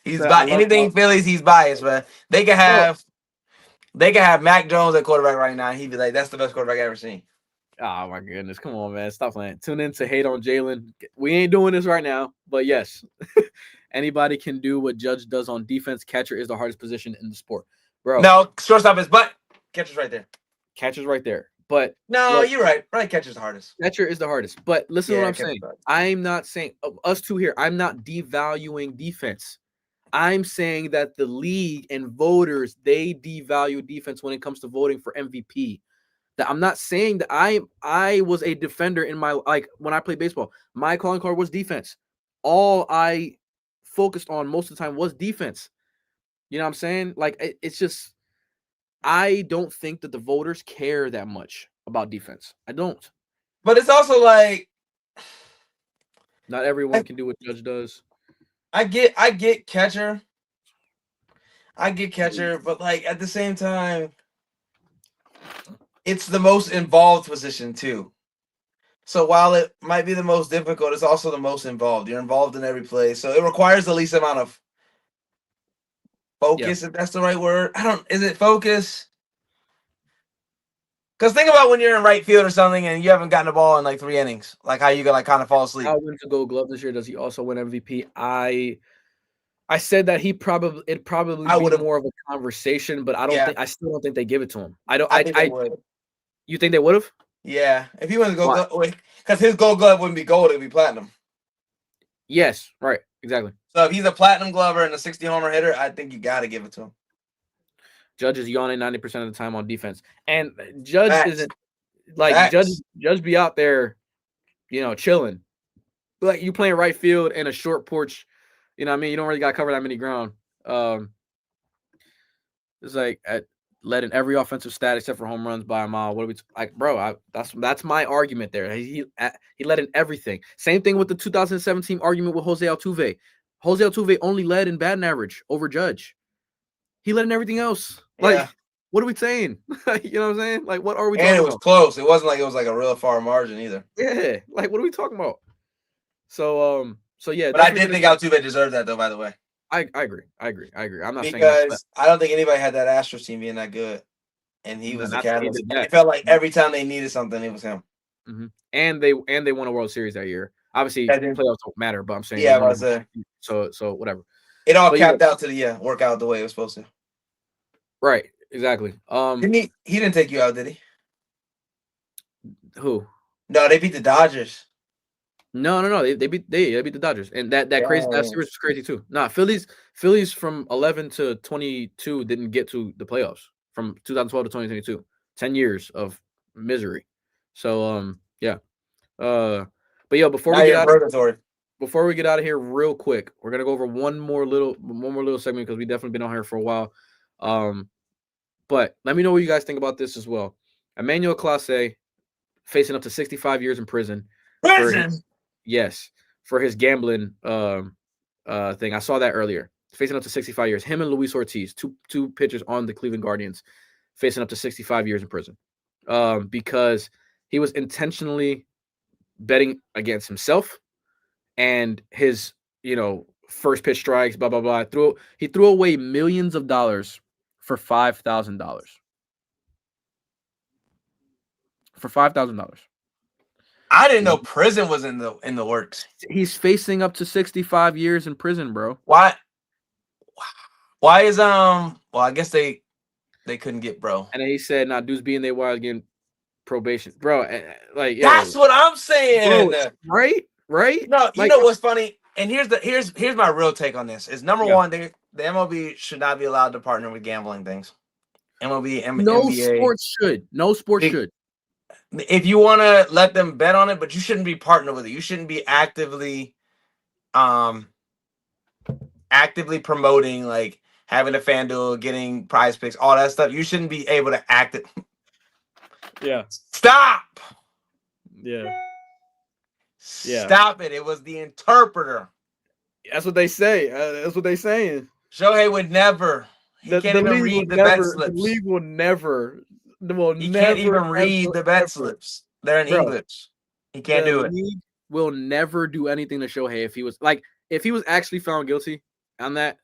He's anything Phillies. He's biased, man. They can have Mac Jones at quarterback right now. He'd be like, "That's the best quarterback I've ever seen." Oh my goodness, come on, man, stop playing. Tune in to hate on Jalen. We ain't doing this right now, but yes, anybody can do what Judge does on defense. Catcher is the hardest position in the sport, bro. No, shortstop is, but catcher's right there. Catcher's right there, but no, you're right. Right, catcher's the hardest. Catcher is the hardest. But listen to what I'm saying. I'm not saying us two here. I'm not devaluing defense. I'm saying that the league and voters, they devalue defense when it comes to voting for MVP. That I'm not saying that I was a defender in my, like, when I played baseball. My calling card was defense. All I focused on most of the time was defense. You know what I'm saying? Like, it's just, I don't think that the voters care that much about defense. I don't. But it's also like, Not everyone can do what Judge does. I get catcher. I get catcher, but like at the same time, it's the most involved position too. So while it might be the most difficult, it's also the most involved. You're involved in every play, so it requires the least amount of focus, if that's the right word. Is it focus? Because think about when you're in right field or something and you haven't gotten the ball in like 3 innings, like how you gonna like kind of fall asleep. How wins the Gold Glove this year? Does he also win MVP? I said that it'd probably be more of a conversation, but I still don't think they give it to him. I think they would. You think they would have? Yeah, if he wins the Gold Glove, because his Gold Glove wouldn't be gold; it'd be platinum. Yes, right, exactly. So if he's a platinum glover and a 60 homer hitter, I think you got to give it to him. Judge is yawning 90% of the time on defense, and Judge isn't like Judge be out there, chilling. Like, you playing right field in a short porch, you know what I mean? You don't really got to cover that many ground. It's like led in every offensive stat except for home runs by a mile. What are we like, bro? That's my argument there. He led in everything. Same thing with the 2017 argument with Jose Altuve. Jose Altuve only led in batting average over Judge. He led in everything else. Like, what are we saying? You know what I'm saying? Like, what are we talking about? And it was close. It wasn't like it was like a real far margin either. Yeah. Like, what are we talking about? So yeah. But I did think Altuve deserved that, though, by the way. I agree. I'm not saying because I don't think anybody had that Astros team being that good, and he was the catalyst. It felt like every time they needed something, it was him. Mm-hmm. And they won a World Series that year. Obviously, playoffs don't matter, but I'm saying so whatever. It all capped out to the work out the way it was supposed to. Right. Exactly. He didn't take you out, did he? Who? No, they beat the Dodgers. No. They beat the Dodgers, and that crazy that series was crazy too. Nah, Phillies from 11 to 22 didn't get to the playoffs from 2012 to 2022. 10 years of misery. So yeah. But yeah, before we get out of here real quick, we're gonna go over one more little segment because we definitely been on here for a while. But let me know what you guys think about this as well. Emmanuel Clase facing up to 65 years in prison. For his gambling thing. I saw that earlier. Facing up to 65 years. Him and Luis Ortiz, two pitchers on the Cleveland Guardians, facing up to 65 years in prison. Because he was intentionally betting against himself and his, first pitch strikes, blah, blah, blah. He threw away millions of dollars for $5,000. For $5,000. I didn't know prison was in the works. He's facing up to 65 years in prison, bro. Why is well, I guess they couldn't get bro. And then he said, "Nah, dudes being there while getting probation, bro." Like, that's what I'm saying, bro, right? No, you know what's funny? And here's my real take on this. Is number one, the MLB should not be allowed to partner with gambling things. NBA. No sport should. If you want to let them bet on it, but you shouldn't be partnered with it. You shouldn't be actively promoting, like having a FanDuel, getting prize picks, all that stuff. You shouldn't be able to act it. Yeah. Stop. Yeah. Stop it. It was the interpreter. That's what they say. That's what they're saying. Shohei would never. He can't even read the bet slips. The league will never. He can't even read the bet slips. They're in English. He can't do it. The league will never do anything to Shohei if he was actually found guilty on that.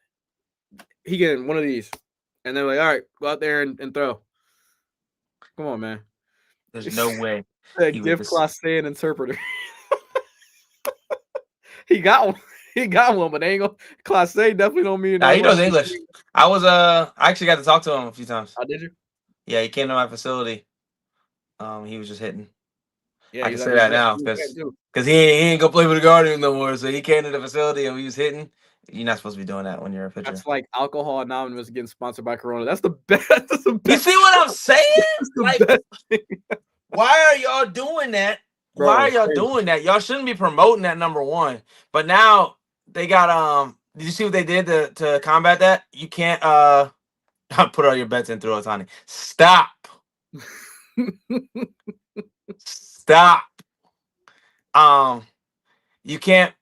He get one of these, and they're like, "All right, go out there and throw." Come on, man. There's no way. Give Clase an interpreter. He got one. But they ain't gonna. Clase definitely don't mean. Nah, he knows English. I actually got to talk to him a few times. Oh, did you? Yeah, he came to my facility. He was just hitting. Yeah, I can say that now because he ain't gonna play for the Guardians no more. So he came to the facility and we was hitting, You're not supposed to be doing that when you're a pitcher. That's like Alcohol Anonymous getting sponsored by Corona. That's the best. That's the You best. see what I'm saying? That's the Like, best thing. why are y'all doing that? Bro, Why are it's y'all crazy. doing that? Y'all shouldn't be promoting that, number one. But now they got did you see what they did to combat that? You can't put all your bets in through Otani. Stop. Stop. You can't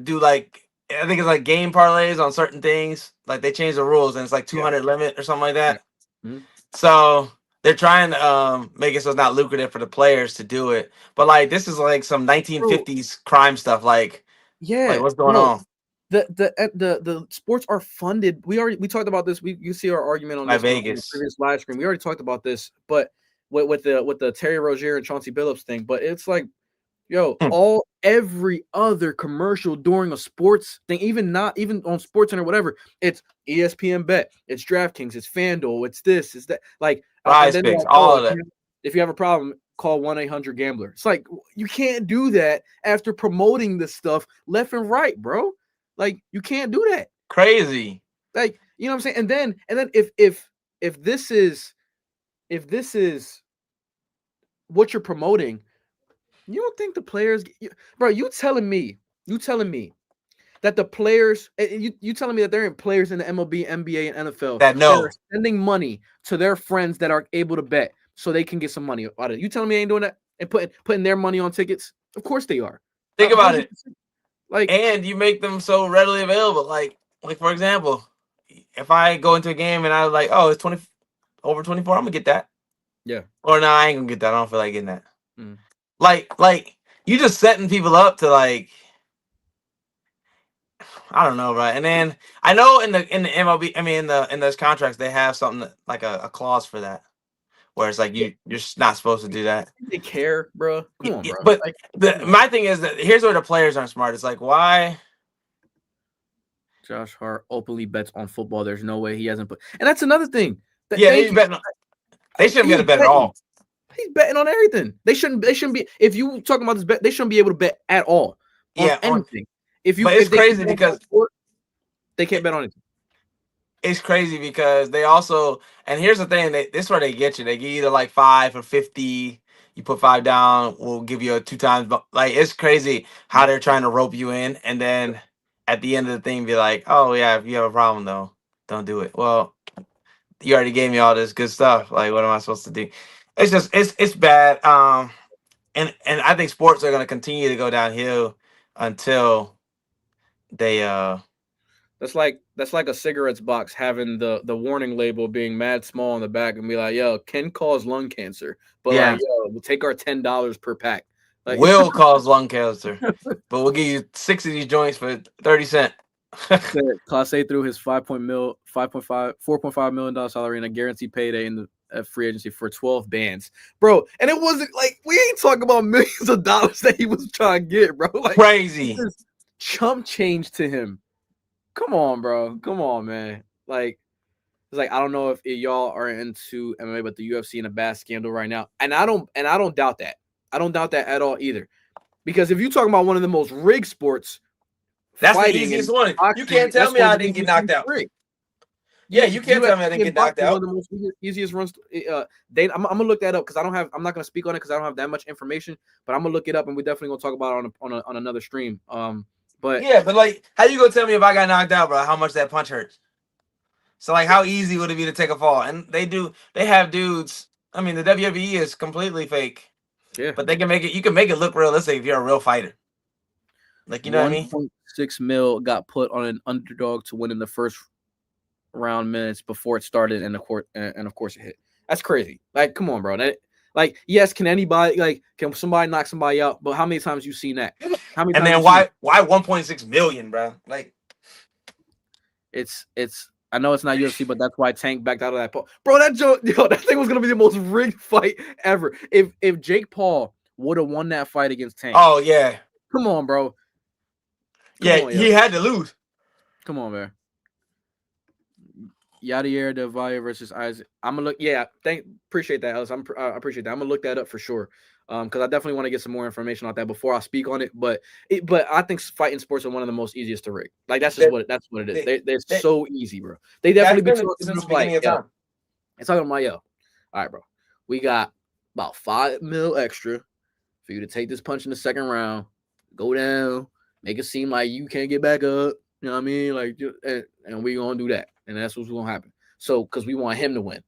do like, I think it's like game parlays on certain things. Like they changed the rules and it's like 200 limit or something like that. Mhm. So they're trying to make it so it's not lucrative for the players to do it. But like this is like some 1950s crime stuff. Like what's going on? The sports are funded. We talked about this. You see our argument on By this on the Vegas. previous live stream. We already talked about this, but with the Terry Rozier and Chauncey Billups thing. But it's like, yo, every other commercial during a sports thing, even not even on SportsCenter or whatever, it's ESPN Bet, it's DraftKings, it's FanDuel, it's this, it's that. Like, Prize and then Picks, like, all of that. If you have a problem, call 1-800-GAMBLER. It's like, you can't do that after promoting this stuff left and right, bro. Like, you can't do that. Crazy. Like, you know what I'm saying? And then if this is what you're promoting, you don't think the players, bro? You telling me that the players, you telling me that there ain't players in the MLB, NBA, and NFL that are sending money to their friends that are able to bet so they can get some money out of it? You telling me they ain't doing that and putting their money on tickets? Of course they are. Think about it. Like, and you make them so readily available. Like for example, if I go into a game and I was like, oh, it's 20 over 24, I'm gonna get that. Yeah. Or no, I ain't gonna get that. I don't feel like getting that. Like you just setting people up to like, I don't know, right? And then I know in the MLB, I mean in those contracts they have something like a clause for that, where it's like you're not supposed to do that. They care, bro. Come on, bro. But my thing is that here's where the players aren't smart. It's like, why? Josh Hart openly bets on football. There's no way he hasn't put. And that's another thing. They shouldn't get a bet at all. He's betting on everything. They shouldn't be. If you talking about this bet, they shouldn't be able to bet at all on anything. But it's crazy because they can't bet on anything. It's crazy because they also, and here's the thing, this is where they get you. They give you either like 5 or 50. You put 5 down, we'll give you a 2 times. Like, it's crazy how they're trying to rope you in, and then at the end of the thing, be like, oh yeah, if you have a problem though, don't do it. Well, you already gave me all this good stuff. Like, what am I supposed to do? It's just it's bad. And I think sports are gonna continue to go downhill until they That's like a cigarettes box having the warning label being mad small on the back and be like, yo, can cause lung cancer. But like, yo, we'll take our $10 per pack. Like, will cause lung cancer. But we'll give you 6 of these joints for 30 cents. Clase threw his $4.5 million salary in a guaranteed payday in the free agency for 12 bands, bro. And it wasn't like, we ain't talking about millions of dollars that he was trying to get, bro. Like, crazy chump change to him. Come on, bro. Come on, man. Like, it's like, I don't know if y'all are into MMA, but the UFC in a bad scandal right now, and I don't doubt that. I don't doubt that at all either, because if you're talking about one of the most rigged sports, that's the easiest one. You can't tell me I didn't get knocked out. Yeah, you can't tell me I didn't get knocked out. One of the most easiest runs. I'm gonna look that up because I'm not gonna speak on it because I don't have that much information. But I'm gonna look it up, and we're definitely gonna talk about it on another stream. But yeah, but like, how you gonna tell me if I got knocked out, bro? How much that punch hurts? So like, how easy would it be to take a fall? And they have dudes. I mean, the WWE is completely fake. Yeah, but they can make it. You can make it look realistic if you're a real fighter. Like, you know what I mean? 1.6 mil got put on an underdog to win in the first round minutes before it started, and of course it hit. That's crazy. Like, come on, bro. Like, yes, can somebody knock somebody out? But how many times you seen that? How many? And then why 1.6 million, bro? Like, it's. I know it's not UFC, but that's why Tank backed out of that. Bro, that thing was gonna be the most rigged fight ever. If Jake Paul would have won that fight against Tank. Oh yeah. Come on, bro. He had to lose. Come on, man. Yadier Devaya versus Isaac. I'm gonna look. Yeah, appreciate that, Ellis. I appreciate that. I'm gonna look that up for sure. Because I definitely want to get some more information on that before I speak on it. But I think fighting sports are one of the most easiest to rig. Like that's just what it is. They're so easy, bro. They definitely be talking since the like, beginning of time. It's talking about, yo, all right, bro. We got about $5 million extra for you to take this punch in the second round, go down, make it seem like you can't get back up. You know what I mean? Like, and we gonna do that, and that's what's gonna happen. So, because we want him to win.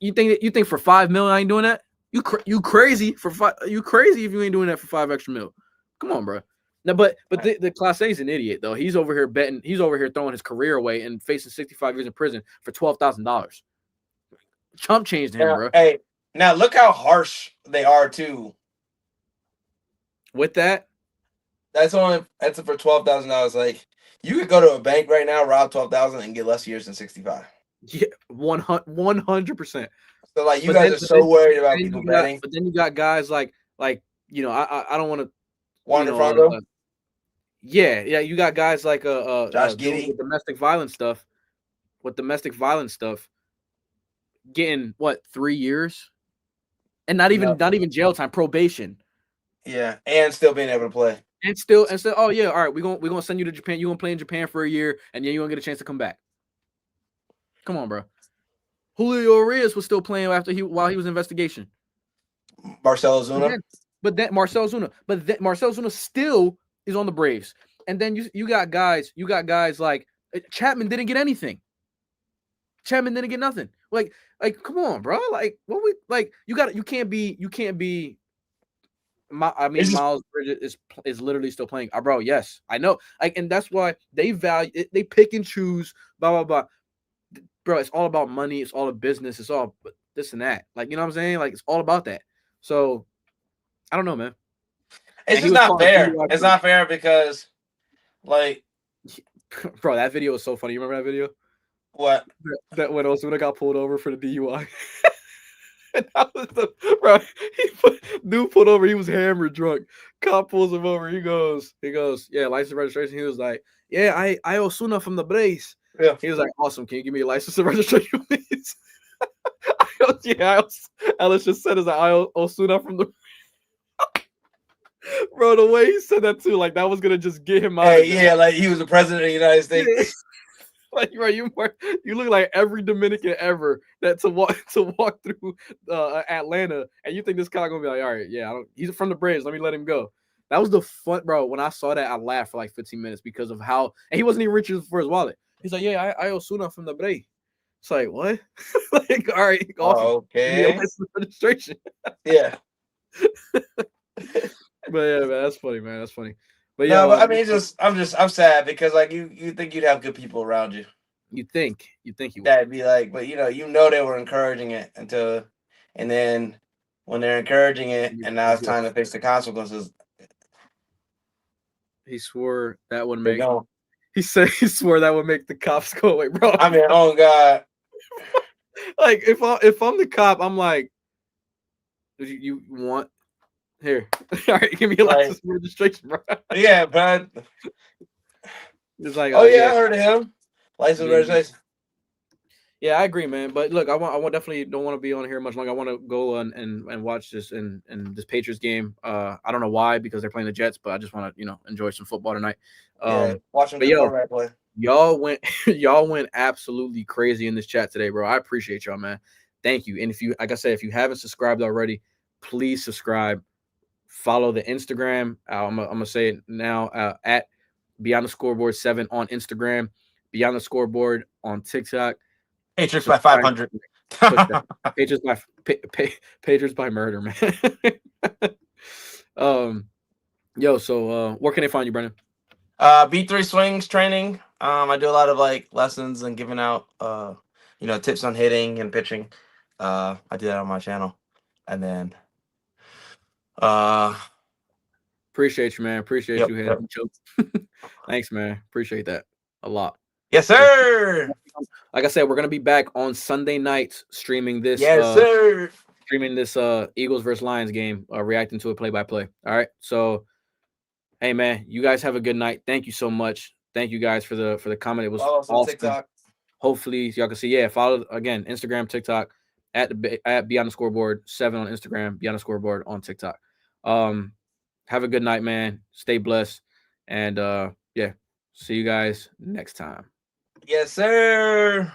You think for $5 million I ain't doing that? You crazy for you crazy if you ain't doing that for $5 extra million. Come on, bro. No, but the Clase is an idiot though. He's over here betting. He's over here throwing his career away and facing 65 years in prison for $12,000. Chump changed him, bro. Hey, now look how harsh they are too. With that, that's for $12,000. Like you could go to a bank right now, rob 12,000, and get less years than 65. Yeah, 100%. So like you guys are so worried about people betting. But then you got guys like you know, I don't want to Wander Franco. Yeah, you got guys like Josh Giddey with domestic violence stuff. Getting what 3 years, and not even jail time, probation. Yeah, and still being able to play. And still, oh yeah, all right, we're gonna send you to Japan. You're gonna play in Japan for a year, and then you're gonna get a chance to come back. Come on, bro. Julio Urias was still playing while he was in investigation. Marcell Ozuna. But then Marcell Ozuna still is on the Braves. And then you got guys like Chapman didn't get anything. Chapman didn't get nothing. Like come on, bro. Like what we like you can't be Miles Bridges is literally still playing. Bro, yes. I know. And that's why they pick and choose, blah blah blah. Bro, it's all about money. It's all a business. It's all this and that. Like, you know what I'm saying? Like, it's all about that. So, I don't know, man. It's just not fair. It's not fair because, like, bro, that video was so funny. You remember that video? What? That when Ozuna got pulled over for the DUI. And that was dude pulled over. He was hammered drunk. Cop pulls him over. He goes, yeah, license registration. He was like, yeah, I Ozuna from the Braves. Yeah. He was like, awesome. Can you give me a license and registration, please? Alice just said, is like, I Ozuna from the bro, the way he said that too, like that was gonna just get him out. Hey, yeah, like he was the president of the United States. Like, bro, you look like every Dominican ever that to walk through Atlanta, and you think this guy gonna be like, all right, yeah, he's from the Braves, let me let him go. That was the fun, bro. When I saw that, I laughed for like 15 minutes because of how, and he wasn't even reaching for his wallet. He's like, yeah, I Ozuna from the Braves. It's like, what? Like, all right, awesome. Okay. Registration. Yeah. But yeah, man, that's funny, man. That's funny. But yeah, I mean, I'm sad because like you think you'd have good people around you. You think you that'd be like, but you know they were encouraging it and then when they're encouraging it and now it's time to face the consequences. He swore that would make. He swore that would make the cops go away, bro. I mean, oh God. Like if I'm the cop, I'm like, you want here? All right, give me a license and registration, bro. Yeah, but it's like, oh yeah, I heard of him. License registration. Yeah, I agree, man. But look, I definitely don't want to be on here much longer. I want to go and watch this and this Patriots game. I don't know why, because they're playing the Jets, but I just want to enjoy some football tonight. Watch them play. Y'all went absolutely crazy in this chat today, bro. I appreciate y'all, man. Thank you. And if you, like I said, if you haven't subscribed already, please subscribe. Follow the Instagram. I'm gonna say it now. At Beyond the Scoreboard 7 on Instagram. Beyond the Scoreboard on TikTok. Patriots by 500. Patriots by murder, man. So where can they find you, Brennan? B3 Swings training. I do a lot of like lessons and giving out tips on hitting and pitching. I do that on my channel. And then appreciate you, man. Appreciate you. Thanks, man. Appreciate that a lot. Yes, sir. Like I said, we're gonna be back on Sunday nights streaming this. Yes, sir. Streaming this Eagles versus Lions game, reacting to it play-by-play. All right. So, hey, man, you guys have a good night. Thank you so much. Thank you guys for the comment. It was awesome. TikTok. Hopefully y'all can see. Yeah, follow again Instagram, TikTok at Beyond the Scoreboard 7 on Instagram, Beyond the Scoreboard on TikTok. Have a good night, man. Stay blessed. And yeah, see you guys next time. Yes, sir.